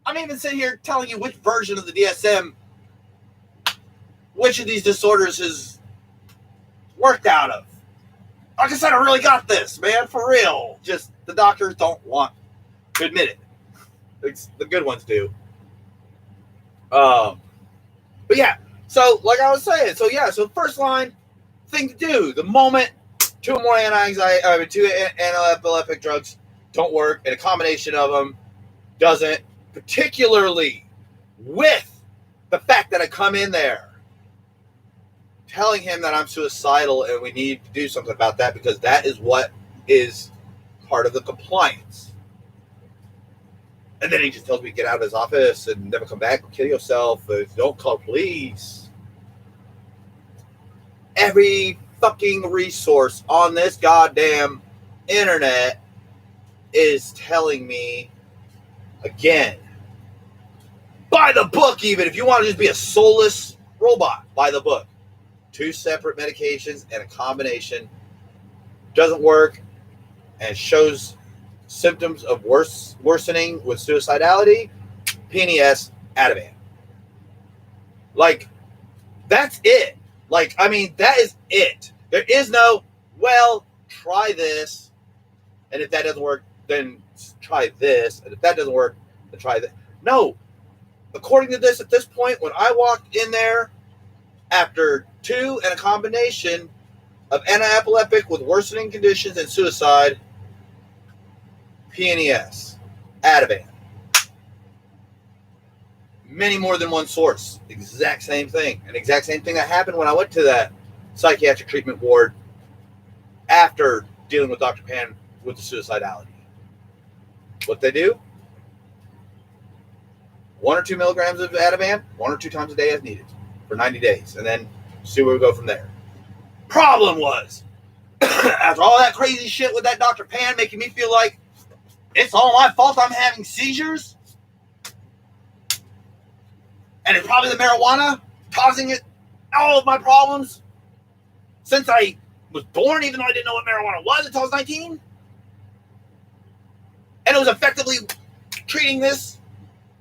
I'm even sitting here telling you which version of the DSM, which of these disorders is worked out of. Like I said, I really got this, man, for real. Just the doctors don't want to admit it. The good ones do. But yeah, so like I was saying, so first line thing to do the moment two anti-epileptic drugs don't work, and a combination of them doesn't, particularly with the fact that I come in there telling him that I'm suicidal and we need to do something about that because that is what is part of the compliance. And then he just tells me to get out of his office and never come back or kill yourself. Don't call police. Every fucking resource on this goddamn internet is telling me, again, by the book even. If you want to just be a soulless robot, by the book. 2 separate medications and a combination doesn't work and shows symptoms of worsening with suicidality, PNES, Ativan. Like, that's it. Like, I mean, that is it. There is no, well, try this, and if that doesn't work, then try this, and if that doesn't work, then try that. No. According to this, at this point, when I walked in there, after 2 and a combination of anti-epileptic with worsening conditions and suicide, PNES, Ativan. Many more than one source. Exact same thing. And exact same thing that happened when I went to that psychiatric treatment ward after dealing with Dr. Pan with the suicidality. What they do? 1 or 2 milligrams of Ativan, 1 or 2 times a day as needed for 90 days. And then see where we go from there. Problem was, after all that crazy shit with that Dr. Pan making me feel like it's all my fault I'm having seizures, and it's probably the marijuana causing it, all of my problems since I was born, even though I didn't know what marijuana was until I was 19. And it was effectively treating this,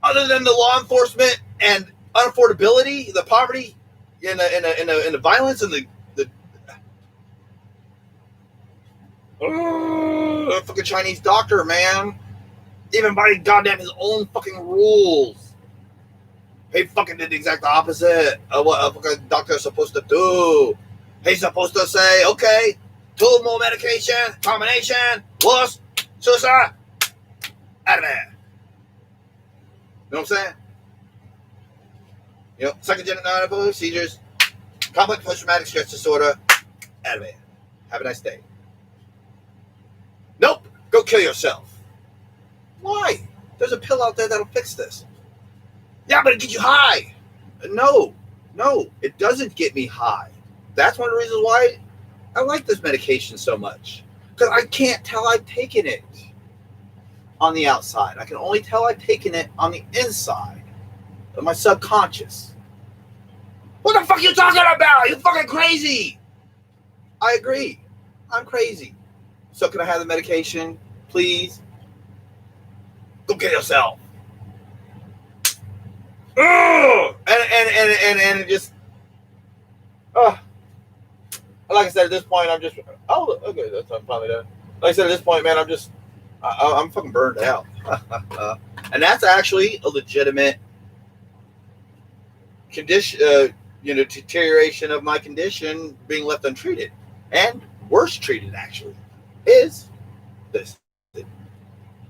other than the law enforcement and unaffordability, the poverty, and the violence, and the fucking Chinese doctor, man. Even by goddamn his own fucking rules. He fucking did the exact opposite of what a fucking doctor is supposed to do. He's supposed to say, okay, 2 more medication, combination, plus suicide, out of there. You know what I'm saying? You know, psychogenic non-epileptic seizures, complex post-traumatic stress disorder, out of there. Have a nice day. Nope, go kill yourself. Why? There's a pill out there that'll fix this. Yeah, but it gets you high. No, it doesn't get me high. That's one of the reasons why I like this medication so much. Because I can't tell I've taken it on the outside. I can only tell I've taken it on the inside of my subconscious. What the fuck are you talking about? You fucking crazy. I agree. I'm crazy. So can I have the medication, please? Go kill yourself. Ugh! And it just, like I said, at this point, I'm just, okay, that's I'm finally done. Like I said, at this point, man, I'm fucking burned out. And that's actually a legitimate condition, deterioration of my condition being left untreated. And worse treated, actually, is this.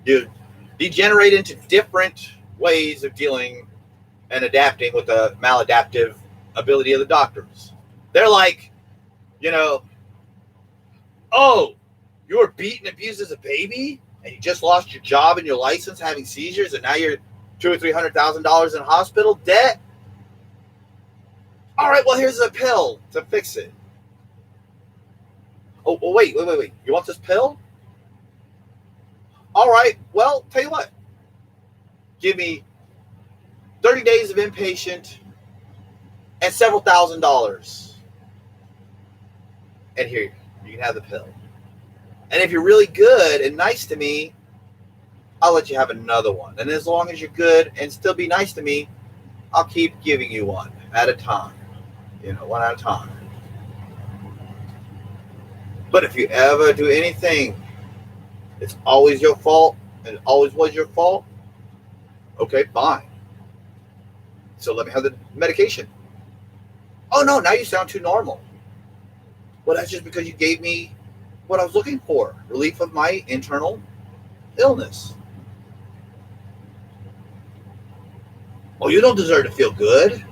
You degenerate into different ways of dealing and adapting with the maladaptive ability of the doctors. They're like, oh, you were beaten and abused as a baby, and you just lost your job and your license having seizures, and now you're $200,000 or $300,000 in hospital debt. All right, well, here's a pill to fix it. Oh, wait. You want this pill? All right, well, tell you what. Give me 30 days of inpatient and several $1,000s. And here, you can have the pill. And if you're really good and nice to me, I'll let you have another one. And as long as you're good and still be nice to me, I'll keep giving you one at a time. One at a time. But if you ever do anything, it's always your fault, and it always was your fault. Okay, fine. So let me have the medication. Oh no, now you sound too normal. Well, that's just because you gave me what I was looking for, relief of my internal illness. Oh, you don't deserve to feel good.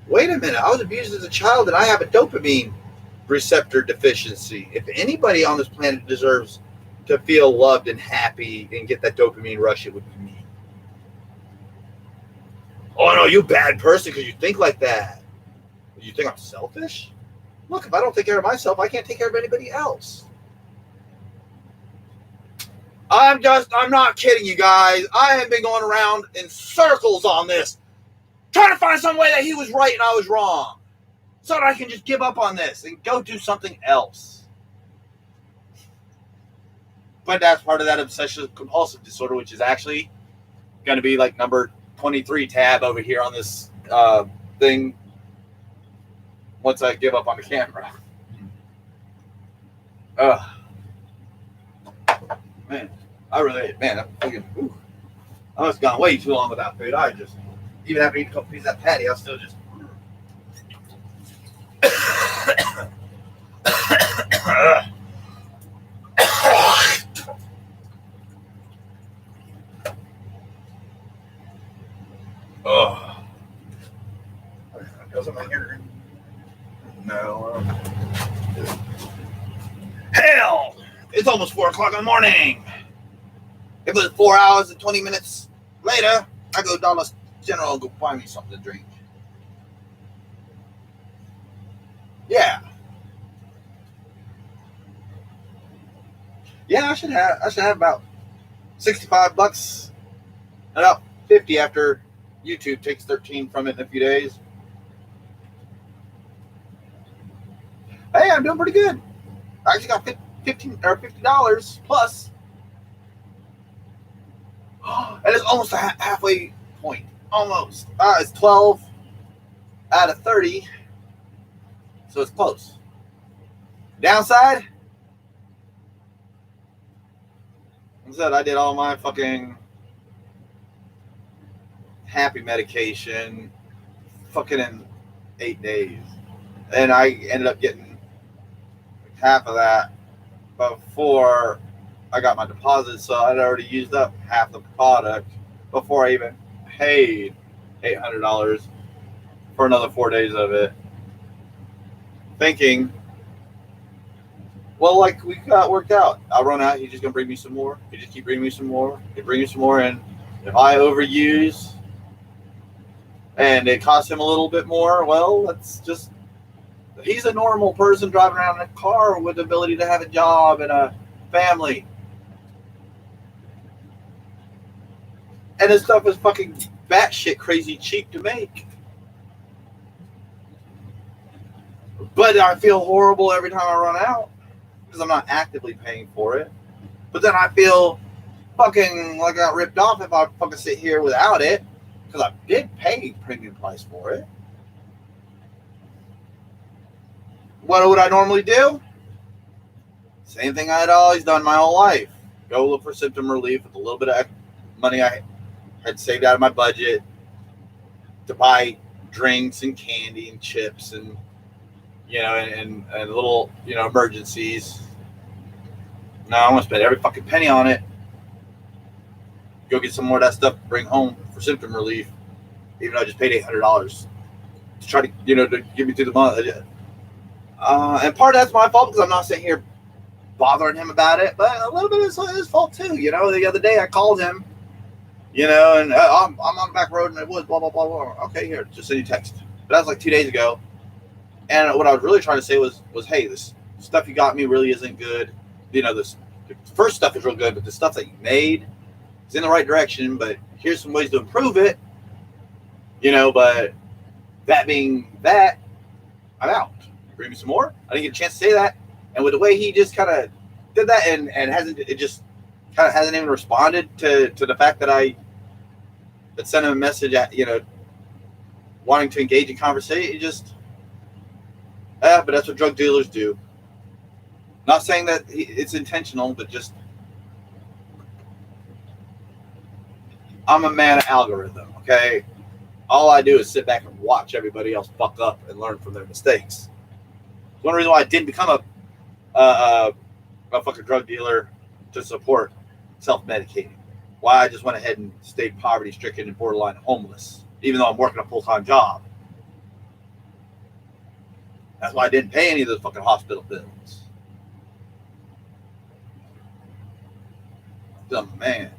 Wait a minute, I was abused as a child and I have a dopamine receptor deficiency. If anybody on this planet deserves to feel loved and happy and get that dopamine rush, it would be me. Oh no, you bad person because you think like that. You think I'm selfish? Look, if I don't take care of myself, I can't take care of anybody else. I'm not kidding you guys. I have been going around in circles on this, trying to find some way that he was right and I was wrong, so that I can just give up on this and go do something else. But that's part of that obsessive compulsive disorder, which is actually going to be like number 23 tab over here on this thing once I give up on the camera. Man, I'm thinking, I must have gone way too long without food. I just, even after eating a couple pieces of that patty, I was still just. Got something here? No. Hell! It's almost 4 o'clock in the morning. It was 4 hours and 20 minutes later. I go to Dollar General and go buy me something to drink. Yeah. Yeah, I should have about $65 and about 50 after YouTube takes 13 from it in a few days. Hey, I'm doing pretty good. I actually got $50 plus. And it's almost a halfway point. Almost. It's 12 out of 30. So it's close. Downside? I said I did all my fucking happy medication fucking in 8 days. And I ended up getting half of that before I got my deposit, so I'd already used up half the product before I even paid $800 for another 4 days of it. Thinking, well, like we got worked out. I'll run out, he's just gonna bring me some more. He just keep bringing me some more. He bring me some more, and if I overuse and it costs him a little bit more, well, that's just. He's a normal person driving around in a car with the ability to have a job and a family. And this stuff is fucking batshit crazy cheap to make. But I feel horrible every time I run out because I'm not actively paying for it. But then I feel fucking like I got ripped off if I fucking sit here without it because I did pay premium price for it. What would I normally do? Same thing I had always done my whole life. Go look for symptom relief with a little bit of money I had saved out of my budget to buy drinks and candy and chips and, you know, and little, you know, emergencies. Now I'm going to spend every fucking penny on it. Go get some more of that stuff to bring home for symptom relief, even though I just paid $800 to try to, you know, to get me through the month. And part of that's my fault because I'm not sitting here bothering him about it, but a little bit is his fault too. You know, the other day I called him, you know, and I'm on the back road in the woods, blah, blah, blah, blah. Okay, here, just send you a text. But that was like 2 days ago. And what I was really trying to say was, hey, this stuff you got me really isn't good. You know, the first stuff is real good, but the stuff that you made is in the right direction, but here's some ways to improve it. You know, but that being that, I'm out. Bring me some more. I didn't get a chance to say that. And with the way he just kind of did that and hasn't even responded to the fact that I had sent him a message at, you know, wanting to engage in conversation, but that's what drug dealers do. Not saying that it's intentional, but just I'm a man of algorithm, okay? All I do is sit back and watch everybody else fuck up and learn from their mistakes. One reason why I didn't become a fucking drug dealer to support self-medicating. Why I just went ahead and stayed poverty-stricken and borderline homeless, even though I'm working a full-time job. That's why I didn't pay any of those fucking hospital bills. Dumb man.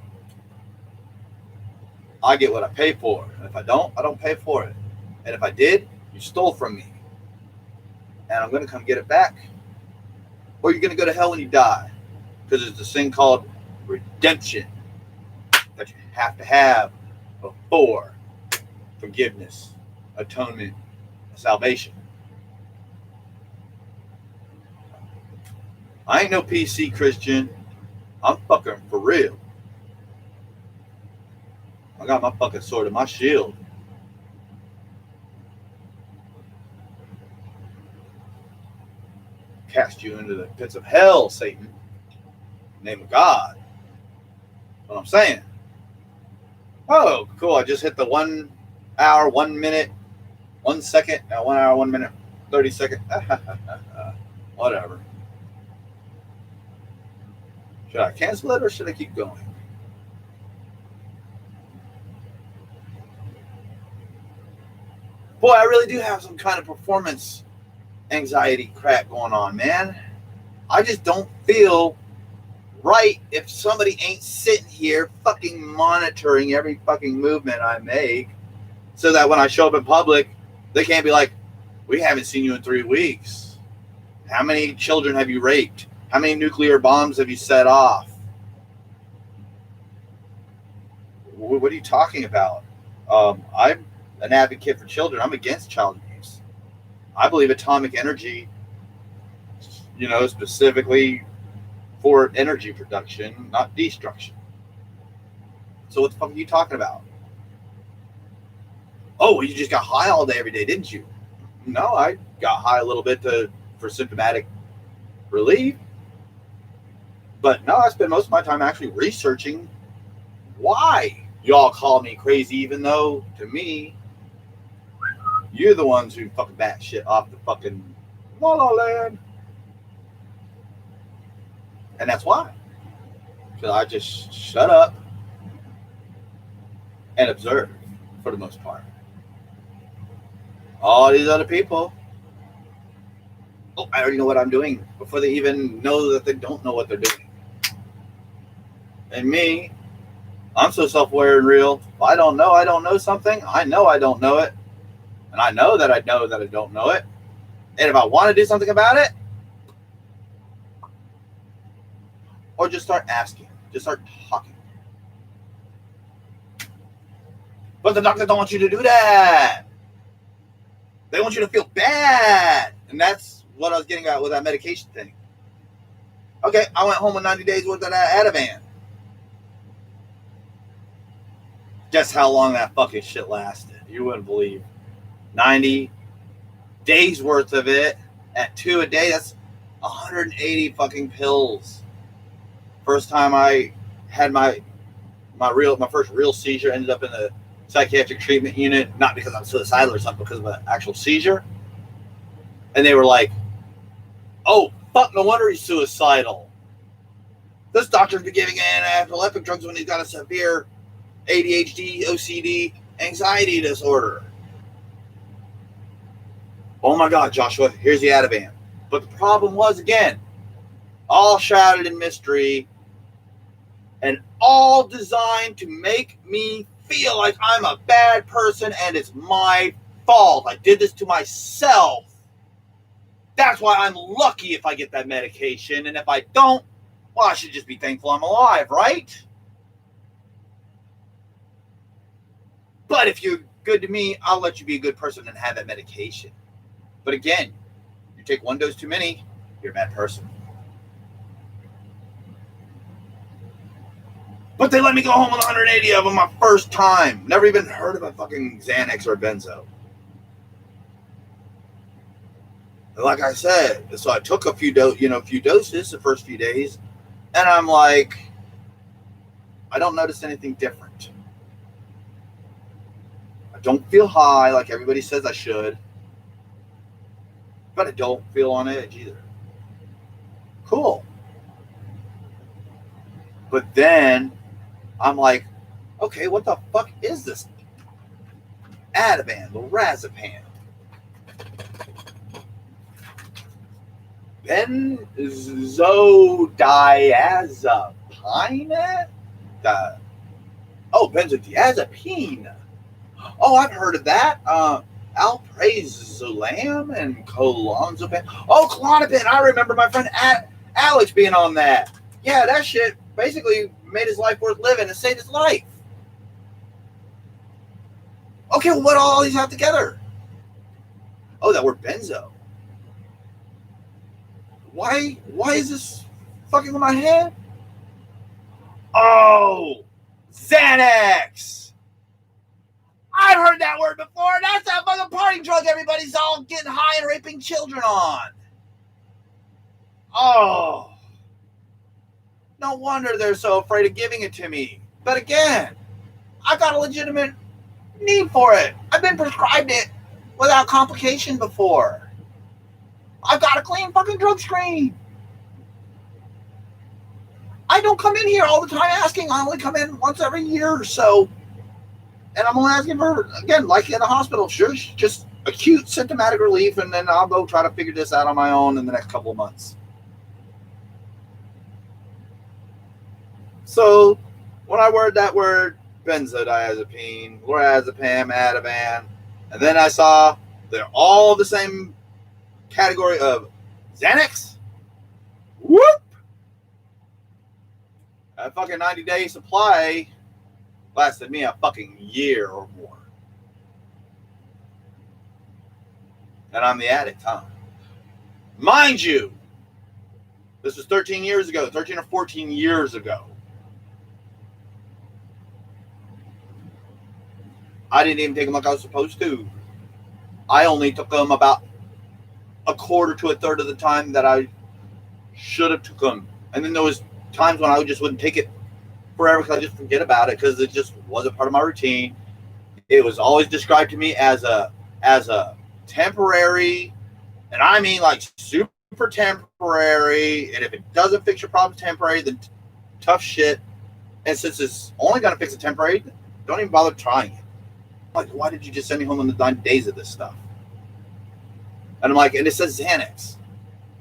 I get what I pay for. And if I don't pay for it. And if I did, you stole from me. And I'm going to come get it back. Or you're going to go to hell when you die. Because there's this thing called redemption that you have to have before forgiveness, atonement, salvation. I ain't no PC Christian. I'm fucking for real. I got my fucking sword and my shield. Cast you into the pits of hell, Satan. In the name of God. What I'm saying. Oh, cool. I just hit the 1 hour, 1 minute, 1 second. 1 hour, 1 minute, 30 seconds. Whatever. Should I cancel it or should I keep going? Boy, I really do have some kind of performance anxiety crap going on, man. I just don't feel right if somebody ain't sitting here fucking monitoring every fucking movement I make so that when I show up in public, they can't be like, we haven't seen you in 3 weeks. How many children have you raped? How many nuclear bombs have you set off? What are you talking about? I'm an advocate for children. I'm against child abuse. I believe atomic energy, specifically for energy production, not destruction. So what the fuck are you talking about? Oh, well, you just got high all day every day, didn't you? No, I got high a little bit for symptomatic relief. But no, I spend most of my time actually researching why y'all call me crazy, even though, to me, you're the ones who fucking bat shit off the fucking la la land. And that's why. Because I just shut up and observe, for the most part. All these other people, I already know what I'm doing before they even know that they don't know what they're doing. And me, I'm so self-aware and real. If I don't know something, I know I don't know it. And I know that I don't know it. And if I want to do something about it, or just start asking, just start talking. But the doctors don't want you to do that. They want you to feel bad. And that's what I was getting at with that medication thing. Okay, I went home with 90 days worth of that Ativan. Guess how long that fucking shit lasted. You wouldn't believe. 90 days worth of it at 2 a day. That's 180 fucking pills. First time I had my first real seizure, ended up in the psychiatric treatment unit, not because I'm suicidal or something, because of an actual seizure. And they were like, oh, fuck, no wonder he's suicidal. This doctor's been giving anti-epileptic drugs when he's got a severe ADHD, OCD, anxiety disorder. Oh my God, Joshua, here's the Ativan. But the problem was, again, all shrouded in mystery and all designed to make me feel like I'm a bad person and it's my fault. I did this to myself. That's why I'm lucky if I get that medication. And if I don't, well, I should just be thankful I'm alive, right? But if you're good to me, I'll let you be a good person and have that medication. But again, you take one dose too many, you're a bad person. But they let me go home with 180 of them my first time. Never even heard of a fucking Xanax or a benzo. like I said, so I took a few doses the first few days, and I'm like, I don't notice anything different. I don't feel high like everybody says I should, but I don't feel on edge either. Cool. But then I'm like, okay, what the fuck is this? Ativan, lorazepam, benzodiazepine? Benzodiazepine. Oh, I've heard of that. Alprazolam and Klonopin. Oh, Klonopin. I remember my friend Alex being on that. Yeah, that shit basically made his life worth living and saved his life. Okay, well, what do all these have together? Oh, that word benzo. Why is this fucking with my head? Oh, Xanax. I've heard that word before. That's that fucking party drug everybody's all getting high and raping children on. Oh. No wonder they're so afraid of giving it to me. But again, I got a legitimate need for it. I've been prescribed it without complication before. I've got a clean fucking drug screen. I don't come in here all the time asking. I only come in once every year or so. And I'm only asking for, again, like in a hospital, sure, just acute symptomatic relief, and then I'll go try to figure this out on my own in the next couple of months. So when I heard that word, benzodiazepine, lorazepam, Ativan, and then I saw they're all the same category of Xanax. Whoop! That fucking 90-day supply lasted me a fucking year or more. And I'm the addict, huh? Mind you, this was 13 or 14 years ago. I didn't even take them like I was supposed to. I only took them about a quarter to a third of the time that I should have took them. And then there was times when I just wouldn't take it forever because I just forget about it because it just wasn't part of my routine. It was always described to me as a temporary, and I mean like super temporary, and if it doesn't fix your problem temporary, then tough shit. And since it's only going to fix it temporary, don't even bother trying it. Like, why did you just send me home in the 9 days of this stuff? And I'm like, and it says Xanax.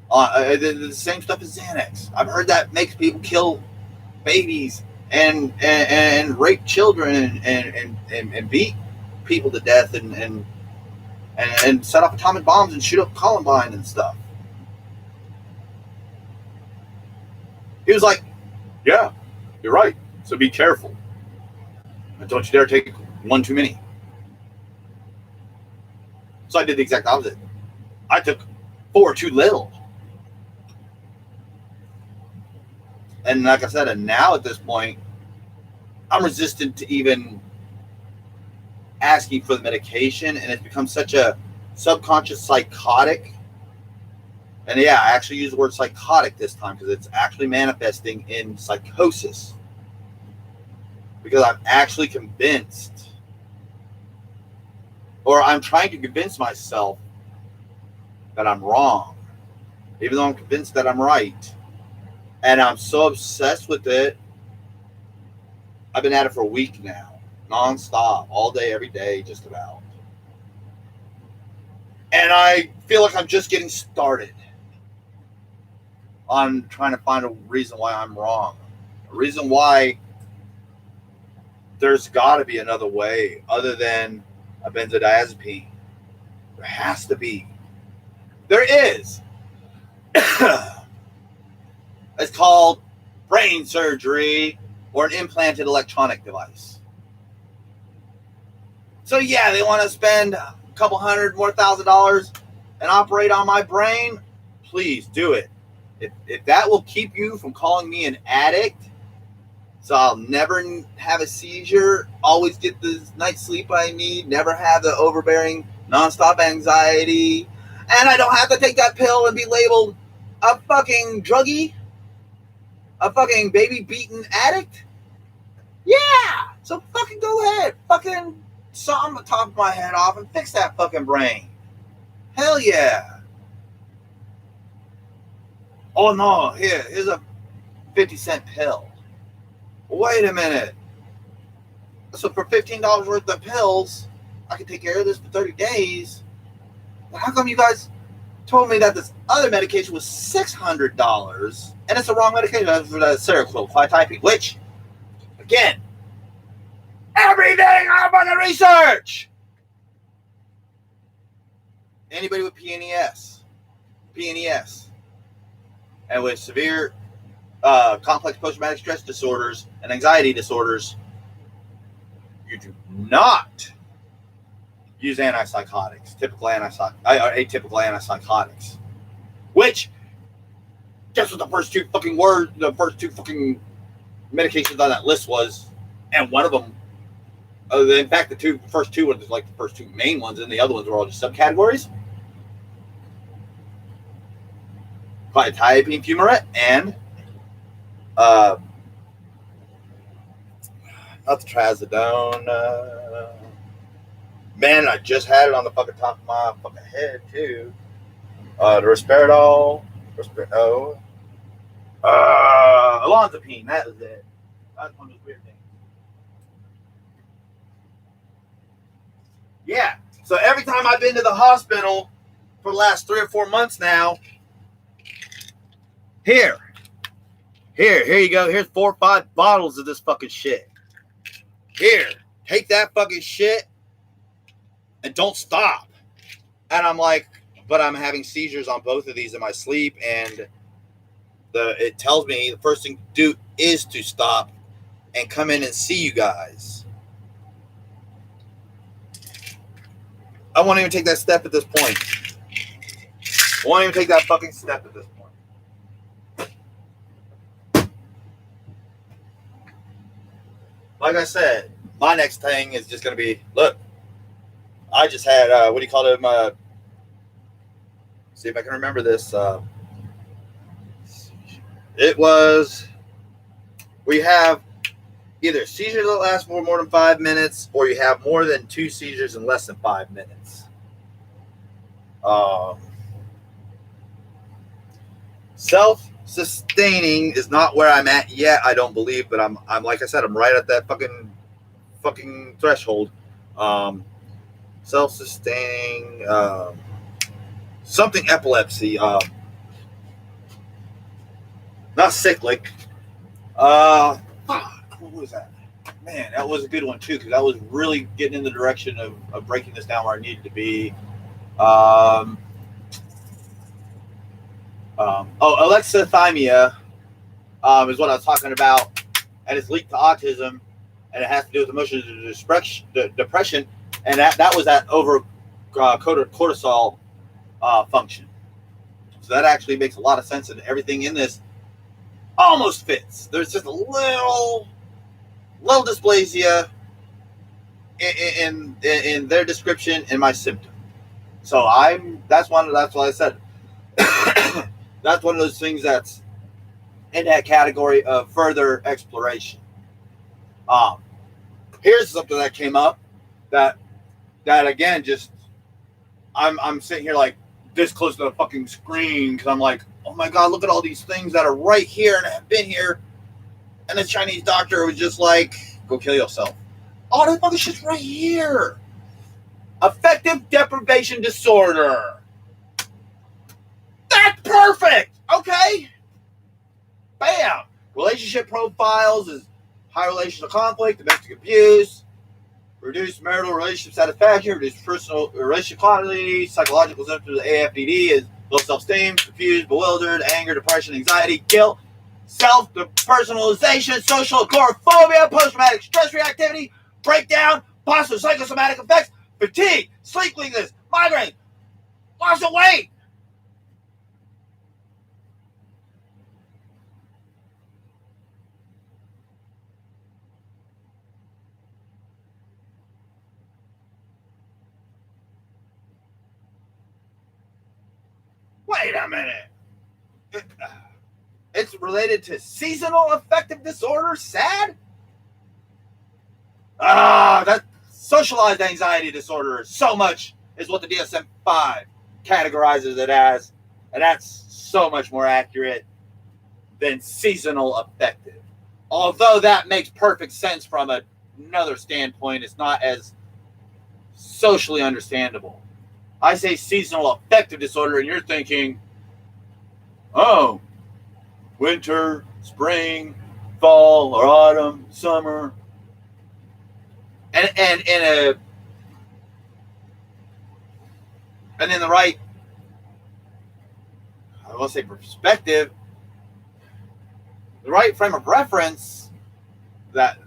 The same stuff as Xanax. I've heard that makes people kill babies and rape children and beat people to death and set off atomic bombs and shoot up Columbine and stuff. He was like, yeah, you're right. So be careful. And don't you dare take one too many. So I did the exact opposite. I took 4 too little. And like I said, and now at this point, I'm resistant to even asking for the medication, and it's become such a subconscious psychotic. And yeah, I actually use the word psychotic this time because it's actually manifesting in psychosis. Because I'm actually convinced, or I'm trying to convince myself that I'm wrong, even though I'm convinced that I'm right. And I'm so obsessed with it. I've been at it for a week now, nonstop, all day, every day, just about. And I feel like I'm just getting started on trying to find a reason why I'm wrong, a reason why there's got to be another way other than a benzodiazepine. There has to be. There is. It's called brain surgery or an implanted electronic device. So yeah, they want to spend a couple $100,000 and operate on my brain. Please do it. If that will keep you from calling me an addict, so I'll never have a seizure, always get the night's sleep I need, never have the overbearing nonstop anxiety, And I don't have to take that pill and be labeled a fucking druggie, a fucking baby beaten addict. Yeah, so fucking go ahead, fucking saw the top of my head off and fix that fucking brain. Hell yeah. Oh no, here's a 50-cent pill. Wait a minute. So for $15 worth of pills, I can take care of this for 30 days. But how come you guys told me that this other medication was $600 and it's the wrong medication? That's for that Seroquel, quetiapine, which, again, everything I'm on the research. Anybody with PNES, and with severe complex post-traumatic stress disorders and anxiety disorders, you do not use antipsychotics, atypical antipsychotics. Which, guess what the first two fucking medications on that list was, and one of them, in fact, the first two were like the first two main ones, and the other ones were all just subcategories. Quetiapine fumarate and not the trazodone. Man, I just had it on the fucking top of my fucking head too. The risperidone, olanzapine. That was it. That's one of those weird things. Yeah. So every time I've been to the hospital for the last 3 or 4 months now, here you go. Here's 4 or 5 bottles of this fucking shit. Here, take that fucking shit and don't stop. And I'm like, but I'm having seizures on both of these in my sleep, and it tells me the first thing to do is to stop and come in and see you guys. I won't even take that step at this point. I won't even take that fucking step at this point. Like I said, my next thing is just going to be, look, I just had, what do you call it? See if I can remember this. It was, we have either seizures that last for more than 5 minutes, or you have more than 2 seizures in less than 5 minutes. Self-sustaining is not where I'm at yet, I don't believe, but I'm like I said, I'm right at that fucking threshold. Self-sustaining, something epilepsy, not cyclic. What was that? Man, that was a good one too, because I was really getting in the direction of breaking this down where I needed to be. Alexithymia is what I was talking about, and it's linked to autism, and it has to do with emotional depression, and that was that over cortisol function. So that actually makes a lot of sense, and everything in this almost fits. There's just a little dysplasia in their description and my symptom. So that's why I said that's one of those things that's in that category of further exploration. Here's something that came up that again, just I'm sitting here like this close to the fucking screen because I'm like, oh my god, look at all these things that are right here and have been here. And the Chinese doctor was just like, go kill yourself. Oh, that fucking shit's right here. Affective deprivation disorder. That's perfect. Okay. Bam. Relationship profiles is high relational conflict, domestic abuse, reduced marital relationship satisfaction, reduced personal relationship quality, psychological symptoms of AFDD is low self-esteem, confused, bewildered, anger, depression, anxiety, guilt, self-depersonalization, social agoraphobia, post-traumatic stress reactivity, breakdown, positive psychosomatic effects, fatigue, sleep weakness, migraine, loss of weight. wait a minute. It's related to seasonal affective disorder? SAD? That socialized anxiety disorder so much is what the DSM-5 categorizes it as. And that's so much more accurate than seasonal affective. Although that makes perfect sense from another standpoint, it's not as socially understandable. I say seasonal affective disorder, and you're thinking, oh, winter, spring, fall, or autumn, summer. And in the right, I will say perspective, the right frame of reference, that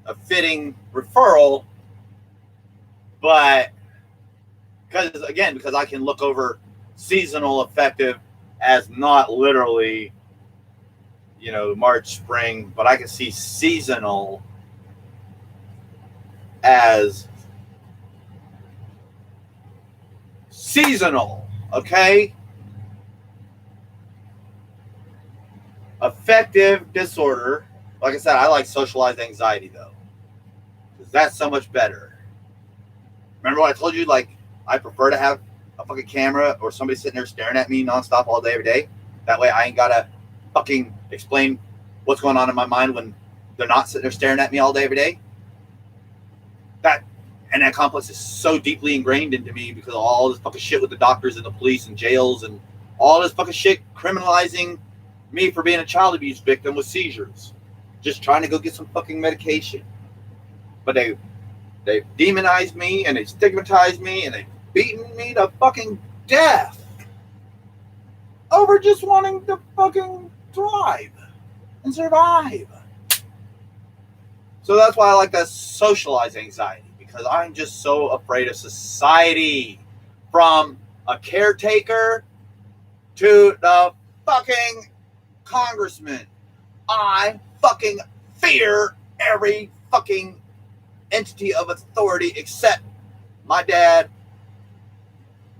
a fitting referral, but because I can look over seasonal affective as not literally, March, spring, but I can see seasonal as seasonal, okay? Affective disorder. Like I said, I like socialized anxiety, though, because that's so much better. Remember what I told you? Like, I prefer to have a fucking camera or somebody sitting there staring at me nonstop all day, every day. That way I ain't got to fucking explain what's going on in my mind when they're not sitting there staring at me all day, every day. That complex is so deeply ingrained into me because of all this fucking shit with the doctors and the police and jails and all this fucking shit criminalizing me for being a child abuse victim with seizures. Just trying to go get some fucking medication. But they've demonized me and they stigmatized me and they've beaten me to fucking death over just wanting to fucking thrive and survive. So that's why I like that socialized anxiety, because I'm just so afraid of society, from a caretaker to the fucking congressman. I fucking fear every fucking entity of authority except my dad,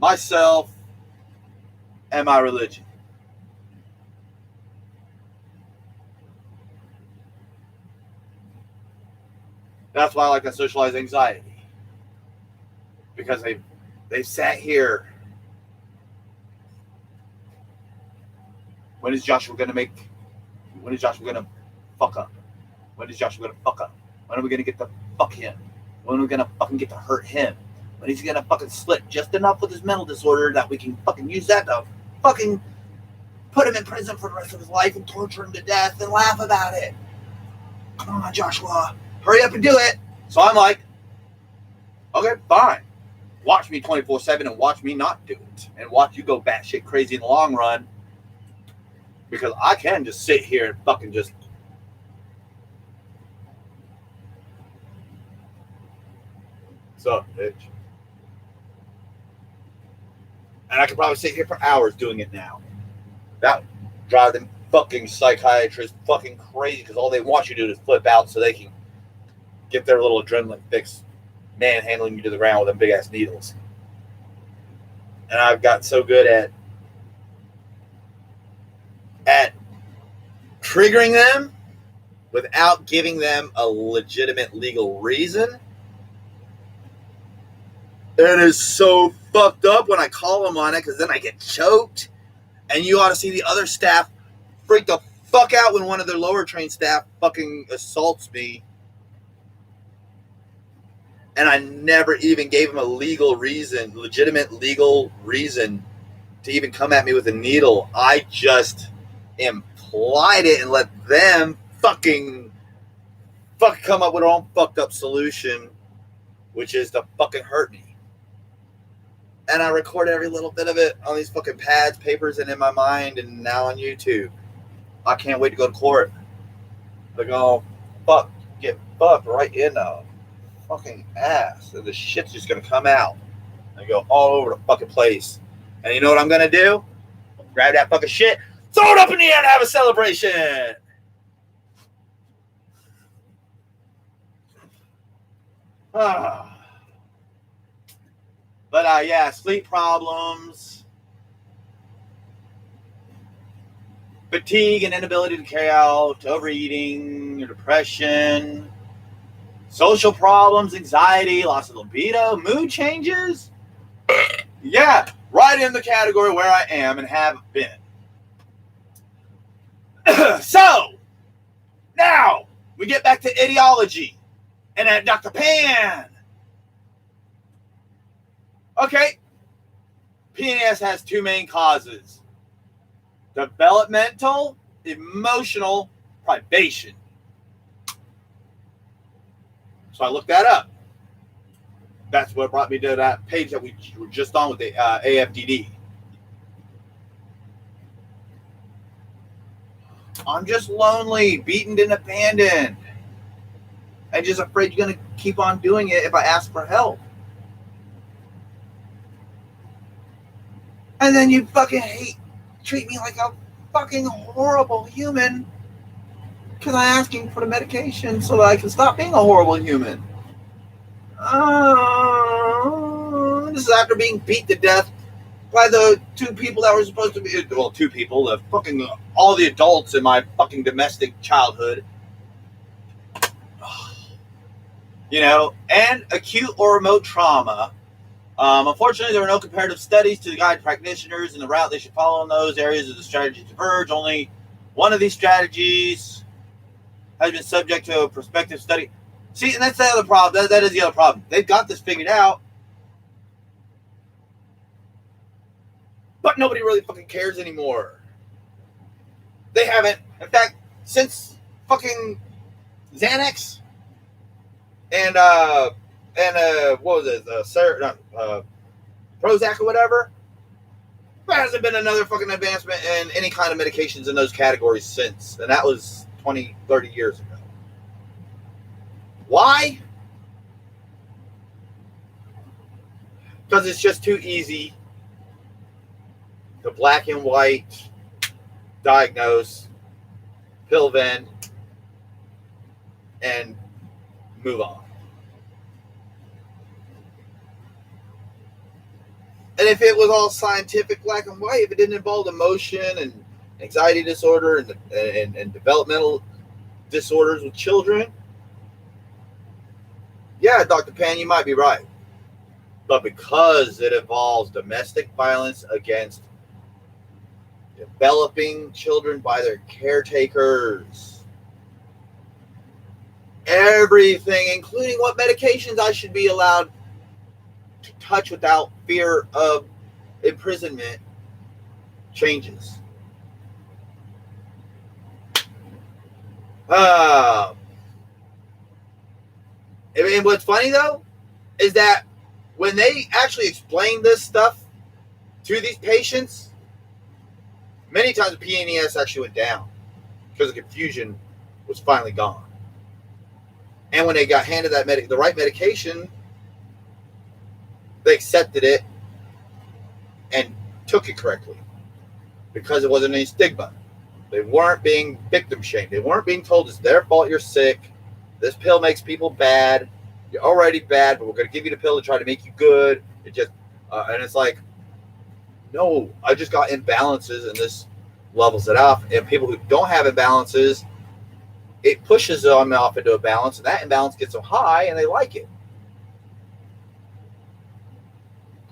myself, and my religion. That's why I like that socialized anxiety, because they sat here. When is Joshua gonna fuck up? When is Joshua gonna fuck up? When are we gonna get to fuck him? When are we gonna fucking get to hurt him? When he's gonna fucking slip just enough with his mental disorder that we can fucking use that to fucking put him in prison for the rest of his life and torture him to death and laugh about it? Come on, Joshua. Hurry up and do it. So I'm like, okay, fine. Watch me 24/7 and watch me not do it. And watch you go batshit crazy in the long run. Because I can just sit here and fucking just... What's up, bitch? And I could probably sit here for hours doing it now. That would drive them fucking psychiatrists fucking crazy, because all they want you to do is flip out so they can get their little adrenaline fix manhandling you to the ground with them big ass needles. And I've got so good at triggering them without giving them a legitimate legal reason. It is so fucked up when I call them on it, because then I get choked. And you ought to see the other staff freak the fuck out when one of their lower trained staff fucking assaults me. And I never even gave him a legitimate legal reason to even come at me with a needle. I just implied it and let them fucking come up with their own fucked up solution, which is to fucking hurt me. And I record every little bit of it on these fucking pads, papers, and in my mind, and now on YouTube. I can't wait to go to court. They're going, get fucked right in the fucking ass, and the shit's just gonna come out and go all over the fucking place. And you know what I'm gonna do? Grab that fucking shit, throw it up in the air, and have a celebration. But yeah, sleep problems, fatigue and inability to carry out, overeating, depression, social problems, anxiety, loss of libido, mood changes. Yeah, right in the category where I am and have been. So, now we get back to ideology and at Dr. Pan. Okay, PNS has two main causes: developmental, emotional privation. So I looked that up. That's what brought me to that page that we were just on with the AFDD. I'm just lonely, beaten and abandoned. I'm just afraid you're going to keep on doing it if I ask for help. And then you fucking treat me like a fucking horrible human because I'm asking for the medication so that I can stop being a horrible human. This is after being beat to death by the two people that were supposed to be, well, two people, the fucking, all the adults in my fucking domestic childhood. You know, and acute or remote trauma. Unfortunately, there are no comparative studies to guide practitioners in the route they should follow in those areas of the strategies diverge. Only one of these strategies has been subject to a prospective study. See, and that's the other problem. That is the other problem. They've got this figured out, but nobody really fucking cares anymore. They haven't. In fact, since fucking Xanax and what was it? Prozac or whatever. There hasn't been another fucking advancement in any kind of medications in those categories since. And that was 20, 30 years ago. Why? Because it's just too easy to black and white diagnose, pill vend, and move on. And if it was all scientific, black and white, if it didn't involve emotion and anxiety disorder and developmental disorders with children, yeah, Dr. Pan, you might be right. But because it involves domestic violence against developing children by their caretakers, everything, including what medications I should be allowed to touch without fear of imprisonment, changes. And what's funny though is that when they actually explain this stuff to these patients, many times the PNES actually went down because the confusion was finally gone. And when they got handed that the right medication, they accepted it and took it correctly because it wasn't any stigma. They weren't being victim shamed. They weren't being told it's their fault you're sick. This pill makes people bad. You're already bad, but we're going to give you the pill to try to make you good. It just and it's like, no, I just got imbalances, and this levels it off. And people who don't have imbalances, it pushes them off into a balance, and that imbalance gets them high, and they like it.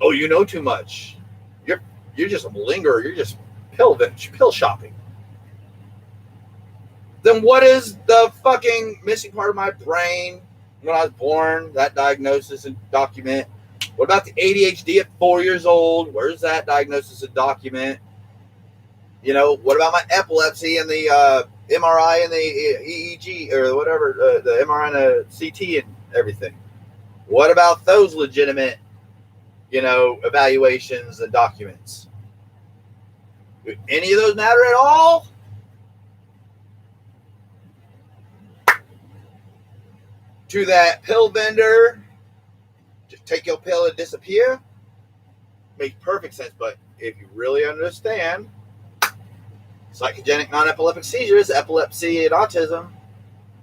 Oh, you know too much. You're just a malingerer. You're just pill shopping. Then what is the fucking missing part of my brain when I was born? That diagnosis and document. What about the ADHD at 4 years old? Where's that diagnosis and document? You know, what about my epilepsy and the MRI and the EEG or whatever, the MRI and the CT and everything? What about those legitimate, evaluations and documents? Do any of those matter at all? To that pill vendor, just take your pill and disappear? Makes perfect sense, but if you really understand psychogenic non-epileptic seizures, epilepsy and autism,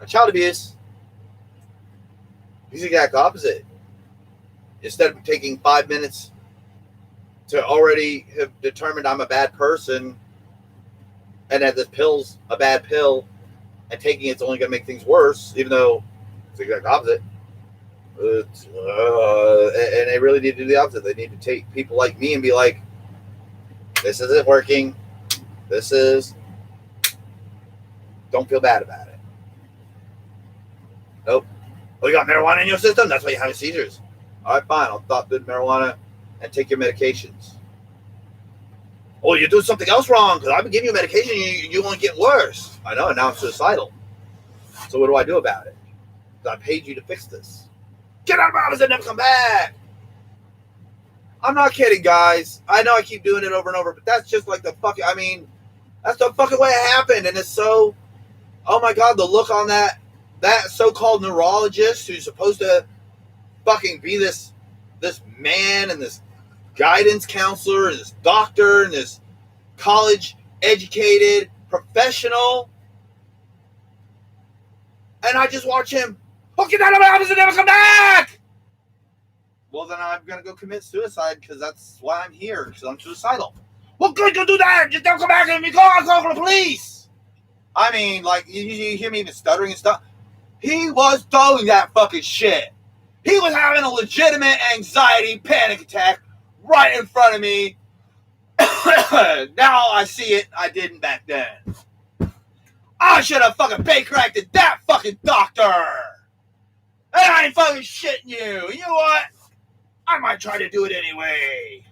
and child abuse, it's the exact opposite. Instead of taking 5 minutes to already have determined I'm a bad person, and that this pill's a bad pill, and taking it's only going to make things worse, even though it's the exact opposite. And they really need to do the opposite. They need to take people like me and be like, this isn't working. This is. Don't feel bad about it. Nope. Oh, you got marijuana in your system? That's why you're having seizures. All right, fine. I'll stop doing marijuana and take your medications. Oh, you're doing something else wrong because I've been giving you medication and you won't get worse. I know, and now I'm suicidal. So what do I do about it? I paid you to fix this. Get out of my office and never come back. I'm not kidding, guys. I know I keep doing it over and over, but that's just like the fucking, I mean, that's the fucking way it happened. And it's so, oh my God, the look on that so-called neurologist who's supposed to fucking be this man and this guidance counselor and this doctor and this college-educated professional. And I just watch him, oh, get out of my office and never come back! Well, then I'm going to go commit suicide because that's why I'm here, because I'm suicidal. Well, good, go do that. Just don't come back and I'll call for the police. I mean, like, you hear me even stuttering and stuff. He was doing that fucking shit. He was having a legitimate anxiety panic attack right in front of me. Now I see it. I didn't back then. I should have fucking bankrupted that fucking doctor. And I ain't fucking shitting you. You know what? I might try to do it anyway.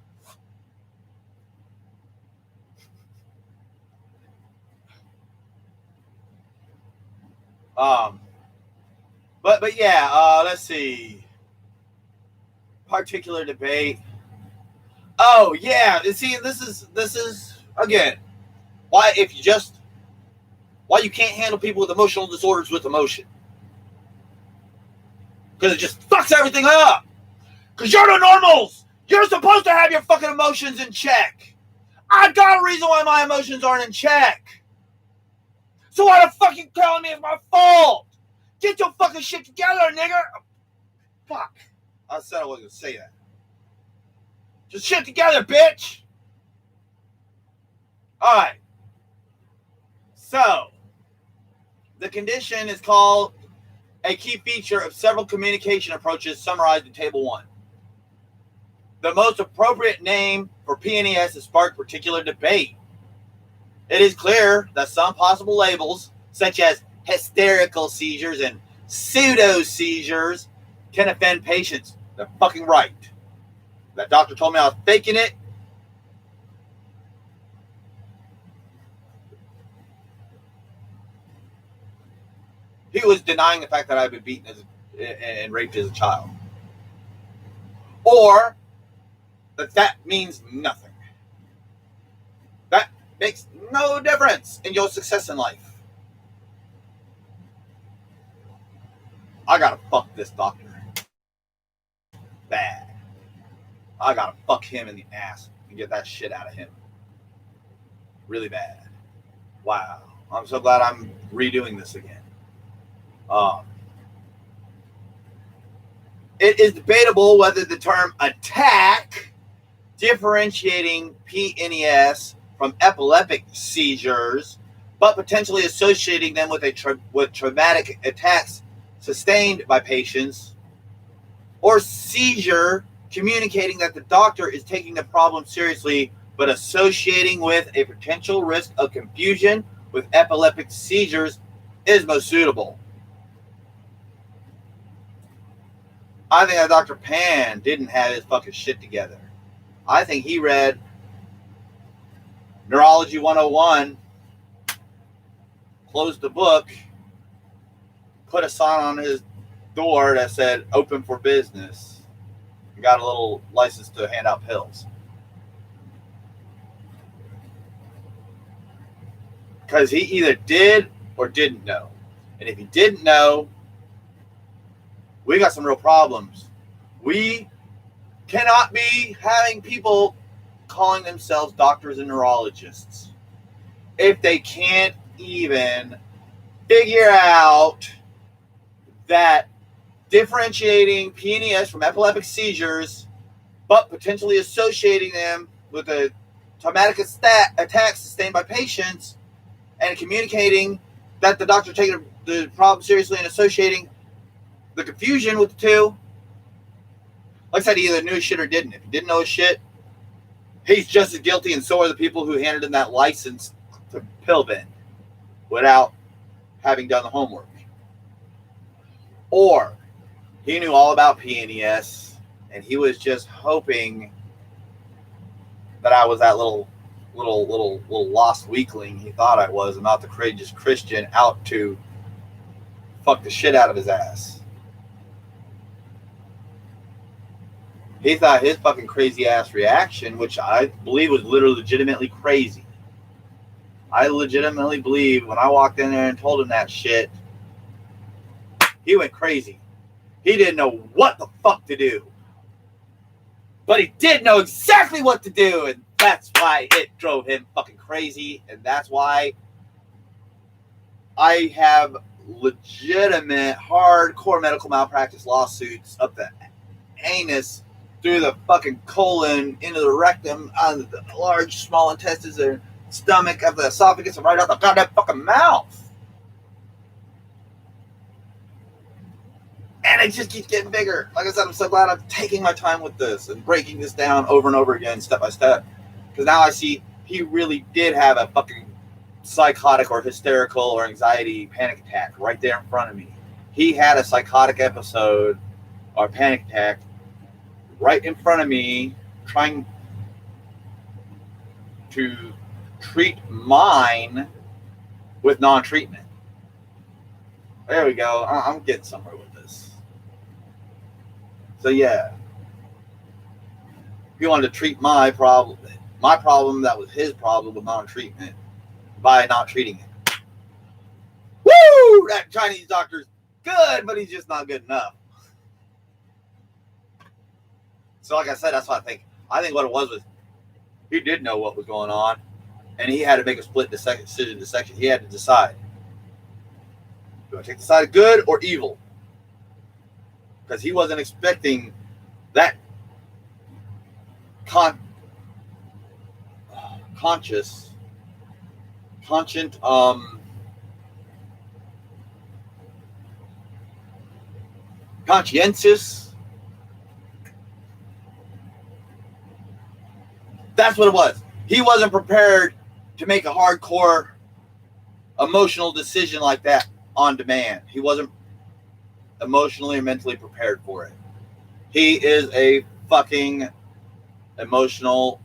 But yeah, let's see. Particular debate. Oh yeah, see, this is again why you can't handle people with emotional disorders with emotion, because it just fucks everything up. Because you're the normals. You're supposed to have your fucking emotions in check. I've got a reason why my emotions aren't in check. So why the fuck you telling me it's my fault? Get your fucking shit together, nigga. Fuck. I said I wasn't going to say that. Just shit together, bitch. Alright. So, the condition is called a key feature of several communication approaches summarized in Table 1. The most appropriate name for PNES has sparked particular debate. It is clear that some possible labels, such as hysterical seizures and pseudo-seizures, can offend patients. They're fucking right. That doctor told me I was faking it. He was denying the fact that I've been beaten and raped as a child. Or that means nothing. That makes no difference in your success in life. I gotta fuck this doctor. Bad. I gotta fuck him in the ass and get that shit out of him. Really bad. Wow. I'm so glad I'm redoing this again. It is debatable whether the term attack, differentiating PNES from epileptic seizures, but potentially associating them with with traumatic attacks sustained by patients, or seizure, communicating that the doctor is taking the problem seriously, but associating with a potential risk of confusion with epileptic seizures, is most suitable. I think that Dr. Pan didn't have his fucking shit together. I think he read Neurology 101, closed the book, put a sign on his door that said open for business, and got a little license to hand out pills. Because he either did or didn't know. And if he didn't know, we got some real problems. We cannot be having people calling themselves doctors and neurologists if they can't even figure out that differentiating PNES from epileptic seizures, but potentially associating them with a traumatic attack sustained by patients, and communicating that the doctor taking the problem seriously and associating the confusion with the two. Like I said, he either knew his shit or didn't. If he didn't know his shit, he's just as guilty, and so are the people who handed him that license to pill bend without having done the homework. Or he knew all about PNES, and he was just hoping that I was that little lost weakling he thought I was, and not the courageous Christian out to fuck the shit out of his ass. He thought his fucking crazy ass reaction, which I believe was literally legitimately crazy. I legitimately believe when I walked in there and told him that shit, he went crazy. He didn't know what the fuck to do. But he did know exactly what to do, and that's why it drove him fucking crazy, and that's why I have legitimate, hardcore medical malpractice lawsuits up the anus, through the fucking colon, into the rectum, out of the large, small intestines, and stomach, of the esophagus, and right out the goddamn fucking mouth. And it just keeps getting bigger. Like I said, I'm so glad I'm taking my time with this and breaking this down over and over again, step by step. Because now I see he really did have a fucking psychotic or hysterical or anxiety panic attack right there in front of me. He had a psychotic episode or panic attack right in front of me, trying to treat mine with non-treatment. There we go. I'm getting somewhere with this. So yeah, he wanted to treat my problem that was his problem with non-treatment by not treating it. Woo! That Chinese doctor's good, but he's just not good enough. So like I said, that's what I think. I think what it was he did know what was going on, and he had to make a split decision. He had to decide. Do I take the side of good or evil? Because he wasn't expecting that conscientious, that's what it was. He wasn't prepared to make a hardcore emotional decision like that on demand. He wasn't emotionally or mentally prepared for it. He is a fucking emotional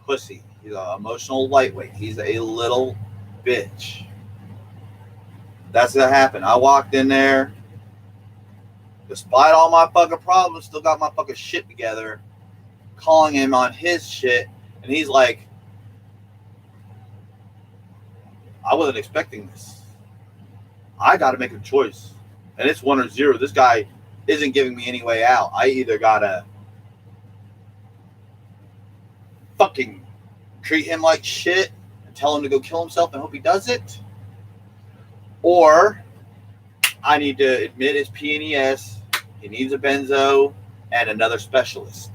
pussy. He's an emotional lightweight. He's a little bitch. That's what happened. I walked in there, despite all my fucking problems, still got my fucking shit together, calling him on his shit, and he's like, I wasn't expecting this. I got to make a choice, and it's 1 or 0. This guy isn't giving me any way out. I either gotta fucking treat him like shit and tell him to go kill himself and hope he does it, or I need to admit it's PNES. He needs a benzo and another specialist.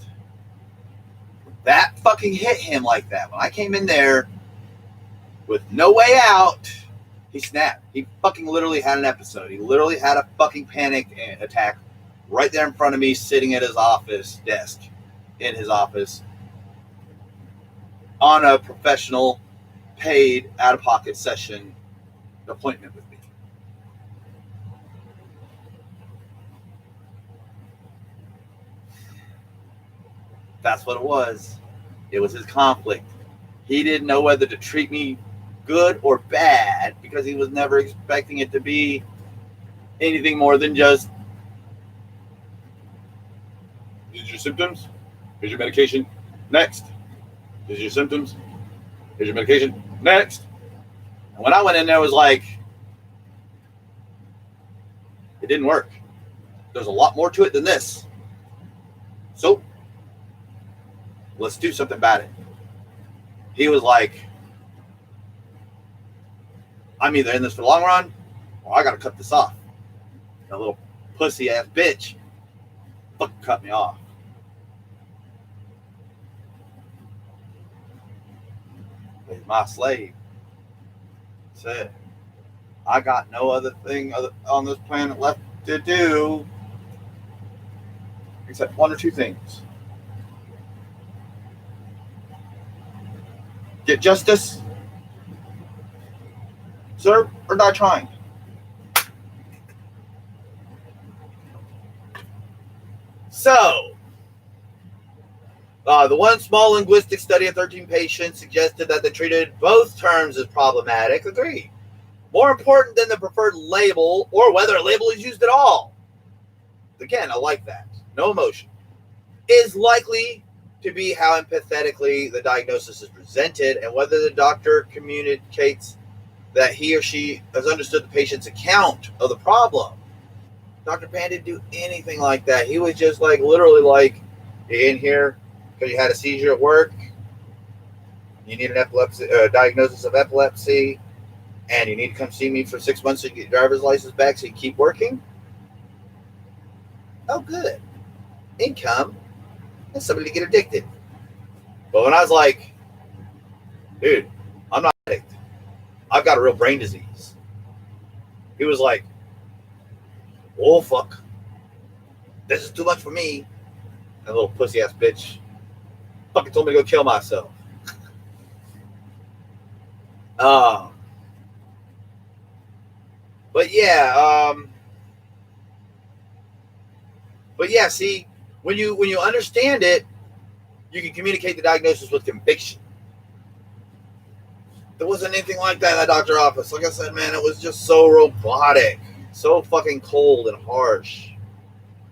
That fucking hit him like that. When I came in there with no way out, he snapped. He fucking literally had an episode. He literally had a fucking panic attack right there in front of me, sitting at his office desk, in his office, on a professional, paid, out-of-pocket session appointment with me. That's what it was. It was his conflict. He didn't know whether to treat me good or bad because he was never expecting it to be anything more than just, these are your symptoms, here's your medication, next. These are your symptoms, here's your medication, next. And when I went in there, it was like, it didn't work. There's a lot more to it than this. So, let's do something about it. He was like, I'm either in this for the long run or I gotta cut this off. That little pussy ass bitch fucking cut me off. He's my slave. Said, I got no other thing on this planet left to do except one or two things: get justice, serve, or die trying. So, the one small linguistic study of 13 patients suggested that they treated both terms as problematic. Agreed. More important than the preferred label or whether a label is used at all. Again, I like that. No emotion. Is likely to be how empathetically the diagnosis is presented and whether the doctor communicates that he or she has understood the patient's account of the problem. Dr. Pan didn't do anything like that. He was just like literally like, you in here because you had a seizure at work, you need an epilepsy diagnosis of epilepsy, and you need to come see me for 6 months to get your driver's license back so you keep working. Oh, good. Income and somebody to get addicted. But when I was like, dude, I'm not an addict. I've got a real brain disease. He was like, oh, fuck. This is too much for me. That little pussy ass bitch fucking told me to go kill myself. But yeah, see, when you understand it, you can communicate the diagnosis with conviction. There wasn't anything like that in the doctor's office. Like I said, man, it was just so robotic, so fucking cold and harsh.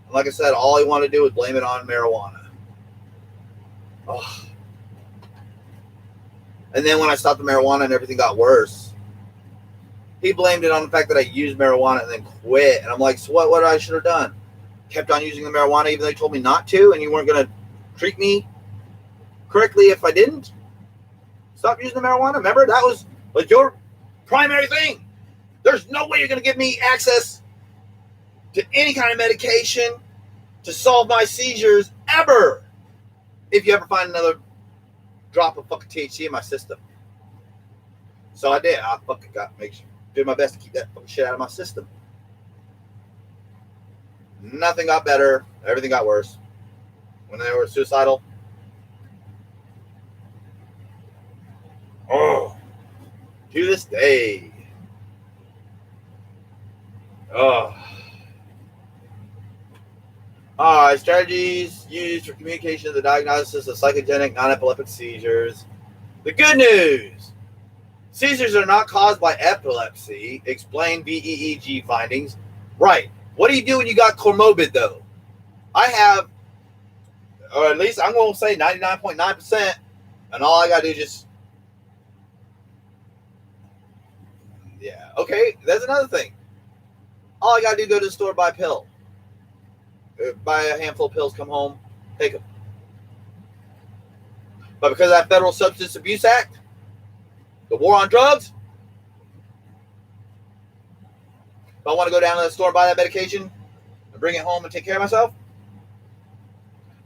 And like I said, all he wanted to do was blame it on marijuana. Oh. And then when I stopped the marijuana and everything got worse, he blamed it on the fact that I used marijuana and then quit. And I'm like, so what I should have done? Kept on using the marijuana even though you told me not to, and you weren't going to treat me correctly if I didn't? Stop using the marijuana? Remember, that was like your primary thing. There's no way you're going to give me access to any kind of medication to solve my seizures ever if you ever find another drop of fucking THC in my system. So I did. I fucking did my best to keep that fucking shit out of my system. Nothing got better. Everything got worse. When they were suicidal. Oh. To this day. Oh. Alright, strategies used for communication of the diagnosis of psychogenic non-epileptic seizures. The good news. Seizures are not caused by epilepsy. Explain VEEG findings. Right. What do you do when you got comorbid, though? I have, or at least I'm going to say 99.9%, and all I got to do is just, yeah, okay, that's another thing. All I got to do is go to the store, buy a pill. Buy a handful of pills, come home, take them. But because of that Federal Substance Abuse Act, the war on drugs, if I want to go down to the store and buy that medication and bring it home and take care of myself,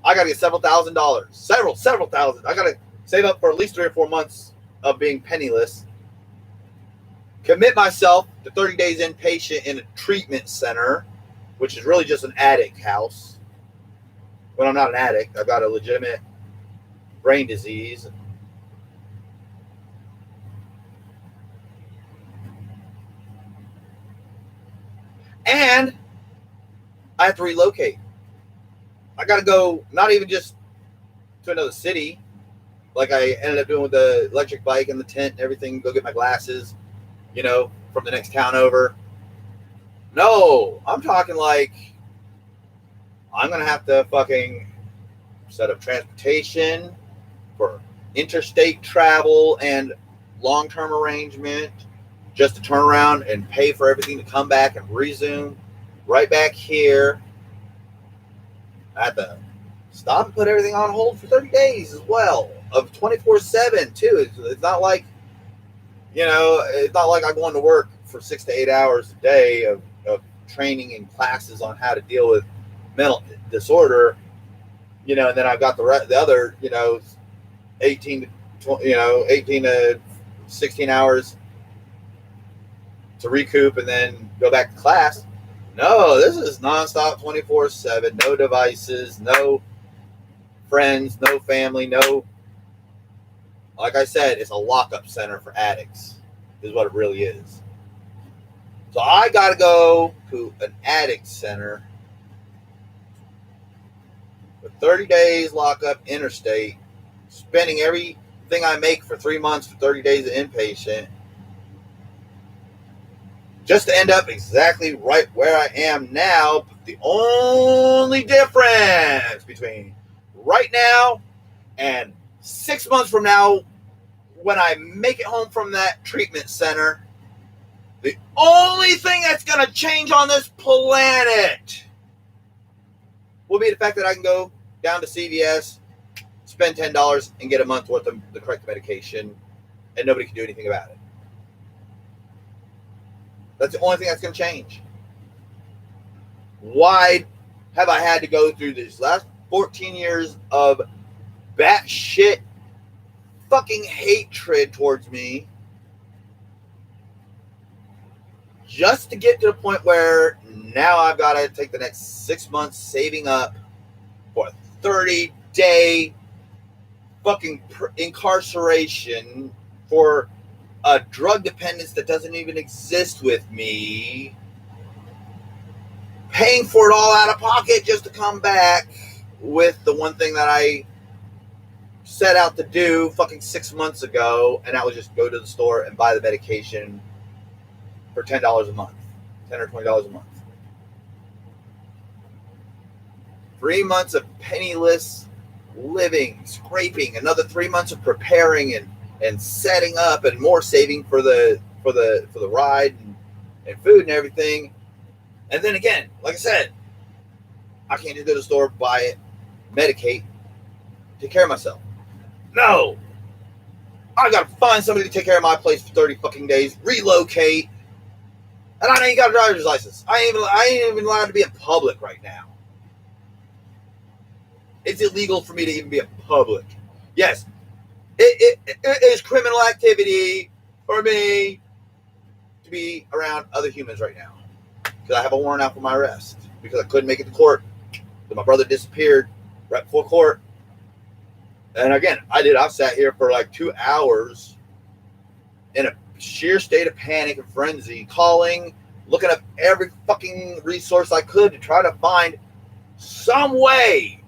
I got to get several thousand dollars. Several thousand. I got to save up for at least 3 or 4 months of being penniless. Commit myself to 30 days inpatient in a treatment center, which is really just an addict house. When I'm not an addict, I've got a legitimate brain disease. And I have to relocate. I got to go, not even just to another city, like I ended up doing with the electric bike and the tent and everything, go get my glasses, from the next town over. No, I'm talking like I'm going to have to fucking set up transportation for interstate travel and long-term arrangement just to turn around and pay for everything to come back and resume right back here. I had to stop and put everything on hold for 30 days as well, of 24/7 too. It's not like, it's not like I'm going to work for 6 to 8 hours a day of training and classes on how to deal with mental disorder, and then I've got the other, 18 to 16 hours to recoup and then go back to class. No, this is nonstop 24/7, no devices, no friends, no family, no. Like I said, it's a lockup center for addicts, is what it really is. So I got to go to an addict center for 30 days lockup interstate, spending everything I make for 3 months for 30 days of inpatient, just to end up exactly right where I am now. But the only difference between right now and 6 months from now, when I make it home from that treatment center, the only thing that's going to change on this planet will be the fact that I can go down to CVS, spend $10, and get a month worth of the correct medication, and nobody can do anything about it. That's the only thing that's going to change. Why have I had to go through these last 14 years of batshit fucking hatred towards me just to get to the point where now I've got to take the next 6 months saving up for a 30-day fucking incarceration for a drug dependence that doesn't even exist with me, paying for it all out of pocket just to come back with the one thing that I set out to do fucking 6 months ago, and that was just go to the store and buy the medication for $10 a month, $10 or $20 a month. 3 months of penniless living, scraping, another 3 months of preparing and setting up, and more saving for the ride and food and everything. And then again, like I said, I can't just go to the store, buy it, medicate, take care of myself. No, I gotta find somebody to take care of my place for 30 fucking days, relocate, and I ain't got a driver's license. I ain't even allowed to be in public right now. It's illegal for me to even be in public. Yes, it is criminal activity for me to be around other humans right now, because I have a warrant out for my arrest, because I couldn't make it to court, because my brother disappeared right before court. And again, I sat here for like 2 hours in a sheer state of panic and frenzy, calling, looking up every fucking resource I could to try to find some way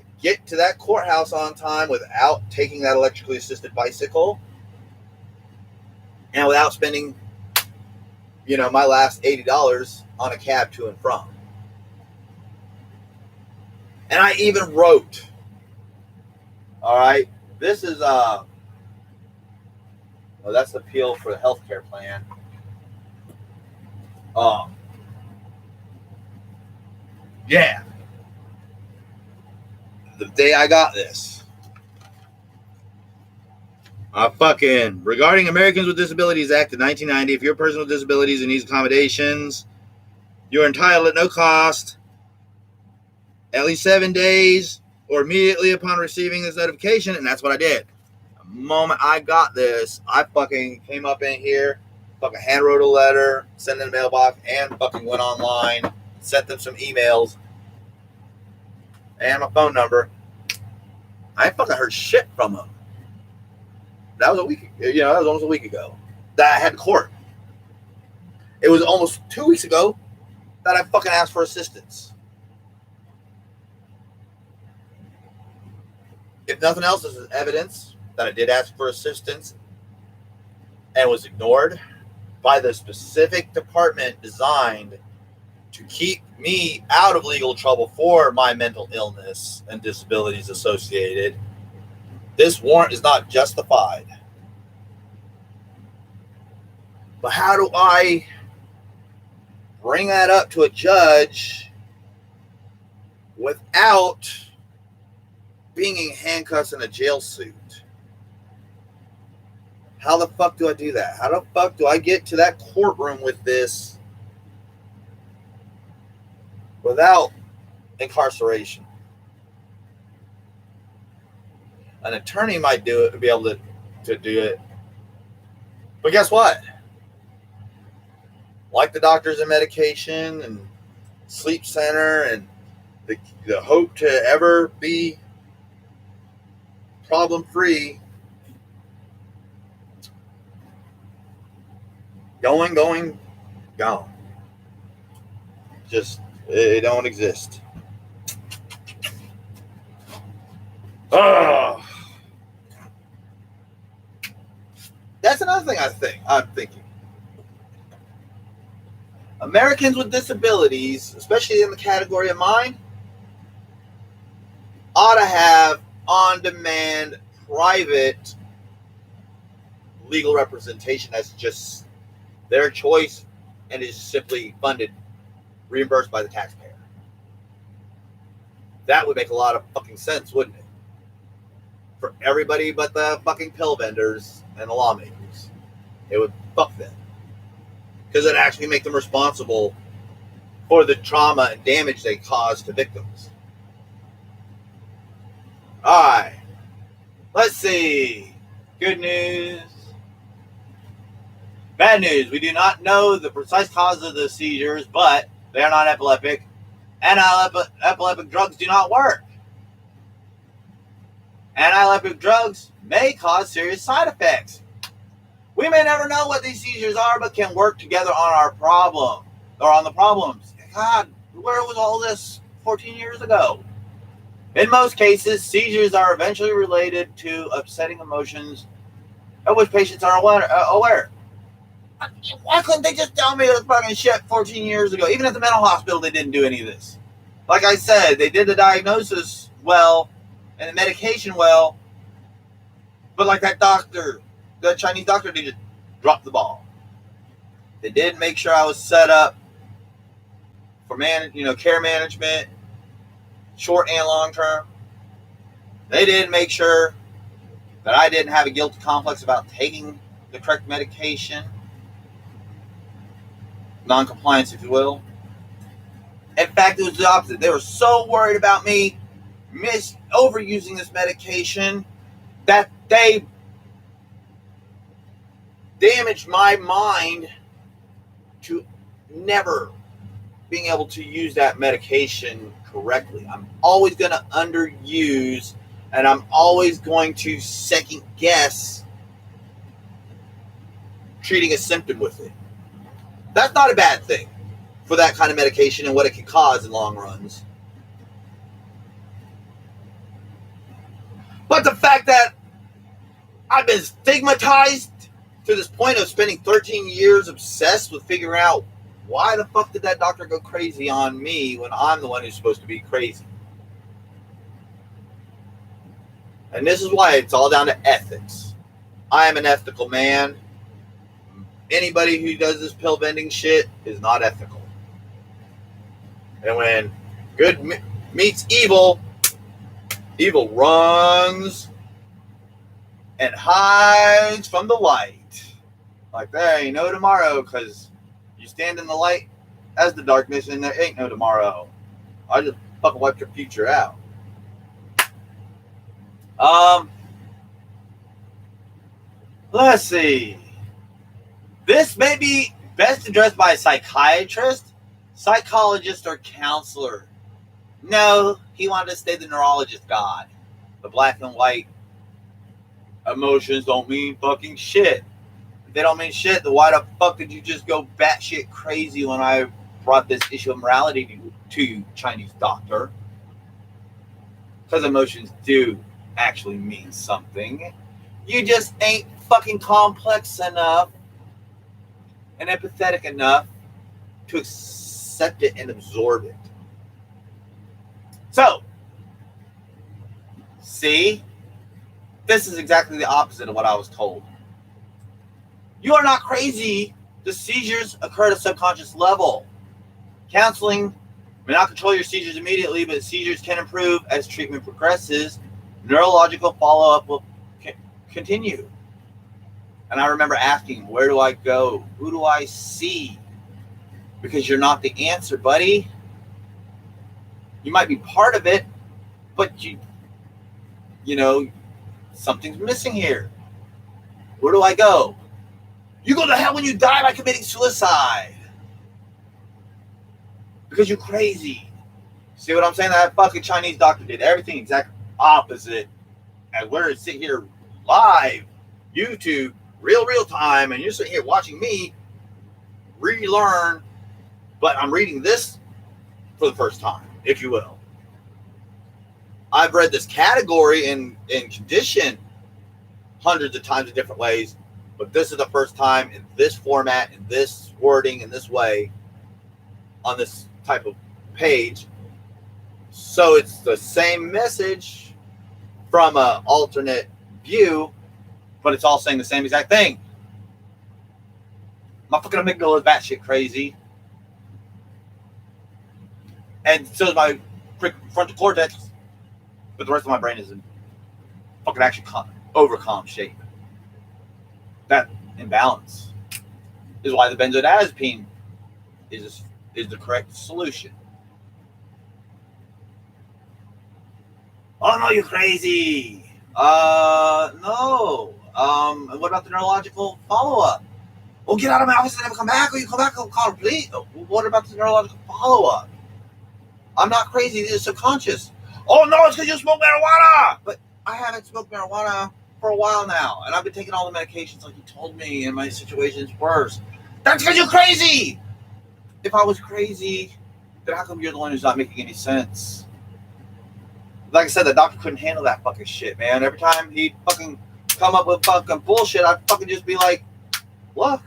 to get to that courthouse on time without taking that electrically assisted bicycle and without spending, my last $80 on a cab to and from. And I even wrote, all right, this is that's the appeal for the healthcare plan. Yeah. The day I got this, regarding Americans with Disabilities Act of 1990, if you're a person with disabilities and needs accommodations, you're entitled at no cost, at least 7 days, or immediately upon receiving this notification, and that's what I did. The moment I got this, I fucking came up in here, fucking hand wrote a letter, sent it in the mailbox, and fucking went online, sent them some emails, and my phone number. I ain't fucking heard shit from them. That was almost a week ago that I had court. It was almost 2 weeks ago that I fucking asked for assistance. If nothing else, this is evidence that I did ask for assistance and was ignored by the specific department designed to keep me out of legal trouble for my mental illness and disabilities associated. This warrant is not justified. But how do I bring that up to a judge without being in handcuffs in a jail suit? How the fuck do I do that? How the fuck do I get to that courtroom with this without incarceration? An attorney might do it, be able to do it. But guess what? like the doctors and medication and sleep center and the hope to ever be problem free, gone. Just, it don't exist. Ugh. That's another thing I'm thinking. Americans with disabilities, especially in the category of mine, ought to have on-demand private legal representation that's just their choice and is simply funded, reimbursed by the taxpayer. That would make a lot of fucking sense, wouldn't it? For everybody but the fucking pill vendors and the lawmakers. It would fuck them. Because it actually make them responsible for the trauma and damage they cause to victims. Alright. Let's see. Good news. Bad news. We do not know the precise cause of the seizures, but they are not epileptic. Anti-epileptic drugs do not work. Anti-epileptic drugs may cause serious side effects. We may never know what these seizures are, but can work together on our problem, or on the problems. God, where was all this 14 years ago? In most cases, seizures are eventually related to upsetting emotions of which patients are aware. Why couldn't they just tell me this fucking shit 14 years ago? Even at the mental hospital, they didn't do any of this. Like I said, they did the diagnosis well and the medication well, but like that doctor, the Chinese doctor, they just dropped the ball. They did make sure I was set up for care management, short and long term. They did make sure that I didn't have a guilty complex about taking the correct medication, non-compliance, if you will. In fact, it was the opposite. They were so worried about me overusing this medication that they damaged my mind to never being able to use that medication correctly. I'm always going to underuse, and I'm always going to second guess treating a symptom with it. That's not a bad thing for that kind of medication and what it can cause in long runs. But the fact that I've been stigmatized to this point of spending 13 years obsessed with figuring out why the fuck did that doctor go crazy on me when I'm the one who's supposed to be crazy. And this is why it's all down to ethics. I am an ethical man. Anybody who does this pill vending shit is not ethical. And when good meets evil, evil runs and hides from the light. Like there ain't no tomorrow, because you stand in the light as the darkness and there ain't no tomorrow. I just fucking wiped your future out. Let's see. This may be best addressed by a psychiatrist, psychologist, or counselor. No, he wanted to stay the neurologist god. The black and white emotions don't mean fucking shit. If they don't mean shit, then why the fuck did you just go batshit crazy when I brought this issue of morality to you, Chinese doctor? Because emotions do actually mean something. You just ain't fucking complex enough and empathetic enough to accept it and absorb it. So, see, this is exactly the opposite of what I was told. You are not crazy. The seizures occur at a subconscious level. Counseling may not control your seizures immediately, but seizures can improve as treatment progresses. Neurological follow-up will continue. And I remember asking, where do I go? Who do I see? Because you're not the answer, buddy. You might be part of it, but you know, something's missing here. Where do I go? You go to hell when you die by committing suicide. because you're crazy. See what I'm saying? That fucking Chinese doctor did everything exactly opposite. And we're sitting here live, YouTube, real time, and you're sitting here watching me relearn, but I'm reading this for the first time, if you will. I've read this category in condition hundreds of times in different ways, but this is the first time in this format, in this wording, in this way, on this type of page. So it's the same message from an alternate view, but it's all saying the same exact thing. My fucking amygdala is batshit crazy. And so is my frontal cortex. But the rest of my brain is in fucking actually over calm shape. That imbalance is why the benzodiazepine is the correct solution. Oh no, you're crazy. No. And what about the neurological follow-up? Well, get out of my office and never come back, or you come back and call the police. What about the neurological follow-up? I'm not crazy. This is subconscious. Oh no, it's because you smoke marijuana. But I haven't smoked marijuana for a while now, and I've been taking all the medications like you told me, and my situation's worse. That's because you're crazy. If I was crazy, then how come you're the one who's not making any sense? Like I said, the doctor couldn't handle that fucking shit, man. Every time he'd fucking come up with fucking bullshit, I'd fucking just be like, look,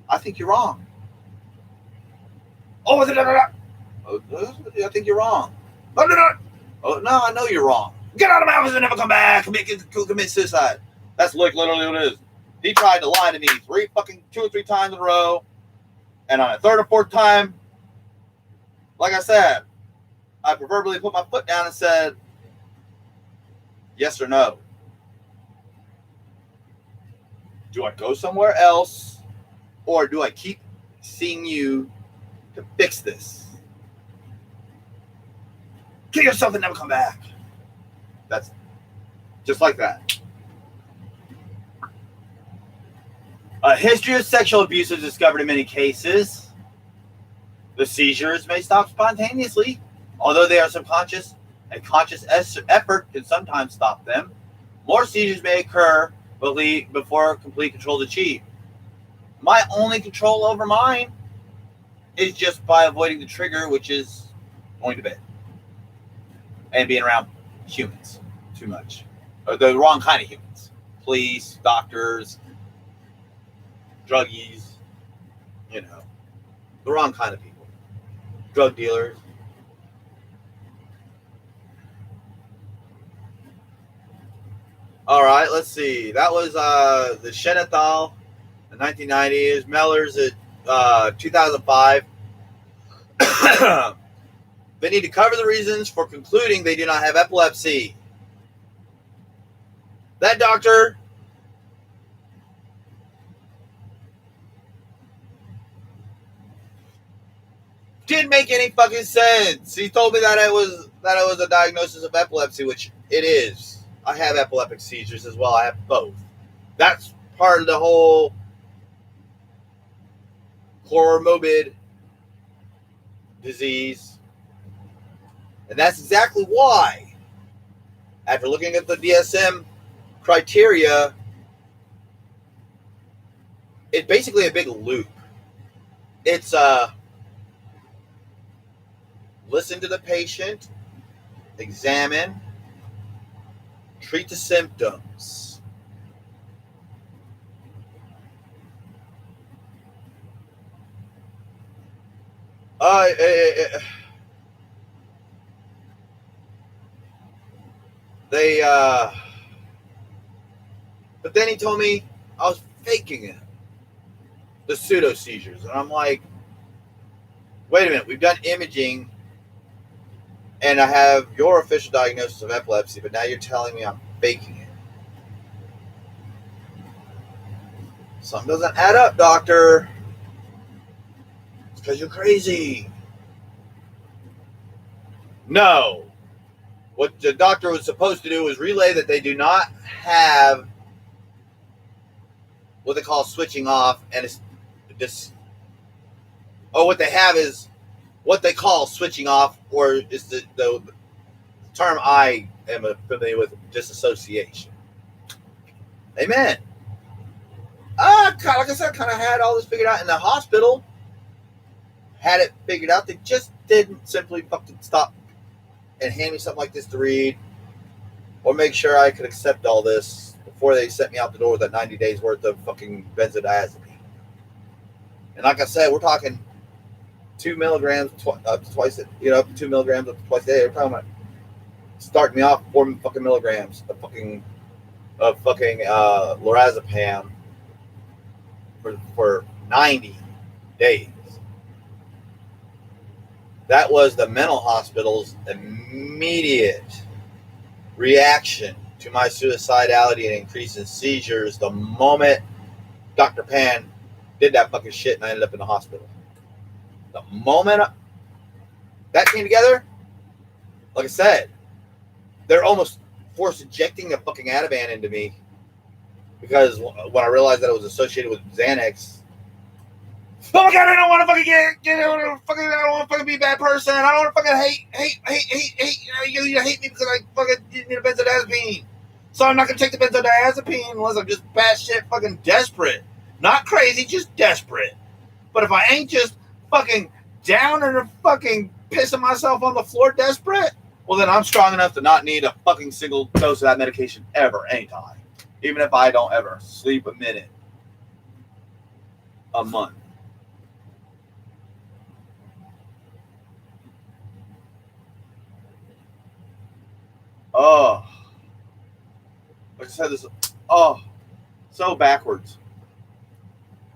I think you're wrong. Oh, I think you're wrong. Oh, no, I know you're wrong. Get out of my office and never come back. Commit suicide. That's like literally what it is. He tried to lie to me 2 or 3 times in a row. And on a 3rd or 4th time, like I said, I proverbially put my foot down and said, yes or no. Do I go somewhere else, or do I keep seeing you to fix this? Kill yourself and never come back. That's just like that. A history of sexual abuse is discovered in many cases. The seizures may stop spontaneously, although they are subconscious. A conscious effort can sometimes stop them. More seizures may occur before complete control is achieved. My only control over mine is just by avoiding the trigger, which is going to bed and being around humans too much, or the wrong kind of humans. Police, doctors, druggies, the wrong kind of people. Drug dealers. All right, let's see. That was the Shenethal in the 1990s. Mellors at 2005. They need to cover the reasons for concluding they do not have epilepsy. That doctor didn't make any fucking sense. He told me that it was a diagnosis of epilepsy, which it is. I have epileptic seizures as well. I have both. That's part of the whole comorbid disease. And that's exactly why, after looking at the DSM criteria, it's basically a big loop. It's listen to the patient, examine, treat the symptoms. But then he told me I was faking it, the pseudo seizures, and I'm like, wait a minute, we've done imaging, and I have your official diagnosis of epilepsy, but now you're telling me I'm faking it. Something doesn't add up, doctor. It's because you're crazy. No. What the doctor was supposed to do was relay that they do not have what they call switching off, and it's this. or what they have is what they call switching off, or is the term I am familiar with, disassociation. Amen. Like I said, kind of had all this figured out in the hospital. Had it figured out. They just didn't simply fucking stop and hand me something like this to read, or make sure I could accept all this before they sent me out the door with that 90 days worth of fucking benzodiazepine. And like I said, we're talking 2 milligrams up to twice, up to 2 milligrams up to twice a day. Every time I start me off 4 fucking milligrams of fucking lorazepam for 90 days. That was the mental hospital's immediate reaction to my suicidality and increase in seizures the moment Dr. Pan did that fucking shit and I ended up in the hospital. The moment that came together, like I said, they're almost force injecting the fucking Ativan into me, because when I realized that it was associated with Xanax, oh my god, I don't want to fucking I don't want to fucking be a bad person. I don't want to fucking hate. You hate me because I fucking need a benzodiazepine. So I'm not gonna take the benzodiazepine unless I'm just batshit fucking desperate. Not crazy, just desperate. But if I ain't just fucking down and fucking pissing myself on the floor desperate, well then I'm strong enough to not need a fucking single dose of that medication ever, anytime. Even if I don't ever sleep a minute a month. Oh, I just had this. Oh, so backwards.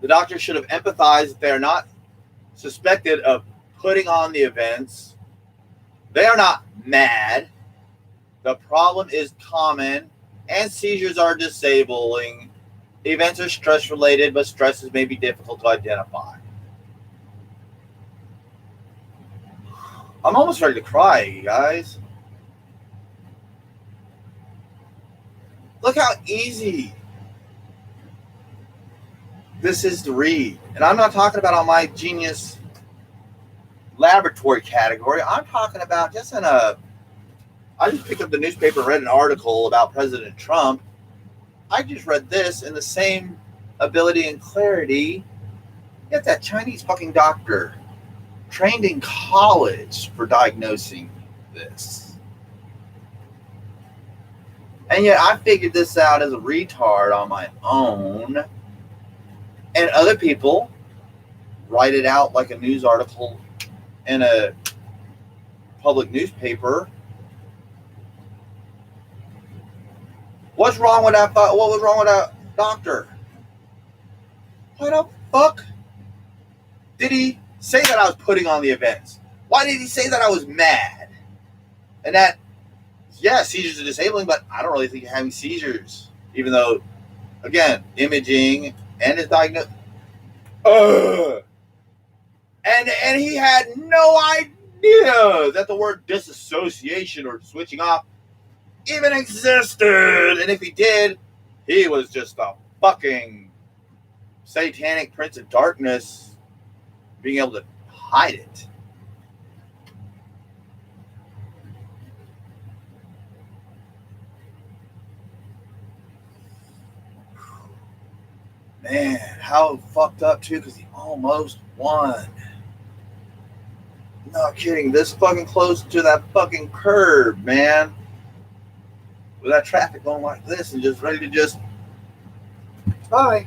The doctor should have empathized that they are not suspected of putting on the events. They are not mad. The problem is common, and seizures are disabling. Events are stress-related, but stresses may be difficult to identify. I'm almost ready to cry, you guys. Look how easy this is to read. And I'm not talking about on my genius laboratory category. I'm talking about just I just picked up the newspaper and read an article about President Trump. I just read this in the same ability and clarity. Get that Chinese fucking doctor trained in college for diagnosing this. And yet I figured this out as a retard on my own. And other people write it out like a news article in a public newspaper. What's wrong with that? What was wrong with that doctor? Why the fuck did he say that I was putting on the events? Why did he say that I was mad? And that, yeah, seizures are disabling, but I don't really think you're having seizures. Even though, again, imaging and his diagnosis. And he had no idea that the word disassociation or switching off even existed. And if he did, he was just a fucking satanic prince of darkness being able to hide it. Man, how fucked up too, because he almost won. Not kidding, this fucking close to that fucking curb, man. With that traffic going like this and just ready to just bye.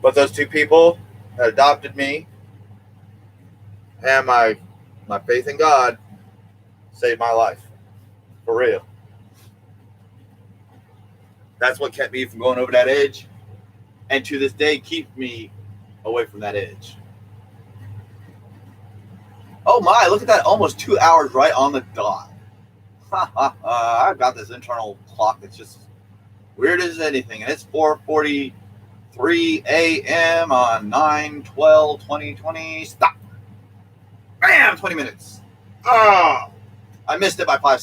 But those two people that adopted me and my faith in God saved my life. For real. That's what kept me from going over that edge, and to this day keeps me away from that edge. Oh my, look at that, almost 2 hours right on the dot. I've got this internal clock that's just weird as anything, and it's 4:43 a.m. on 9/12/2020. Stop. Bam, 20 minutes. Oh, I missed it by 5 seconds.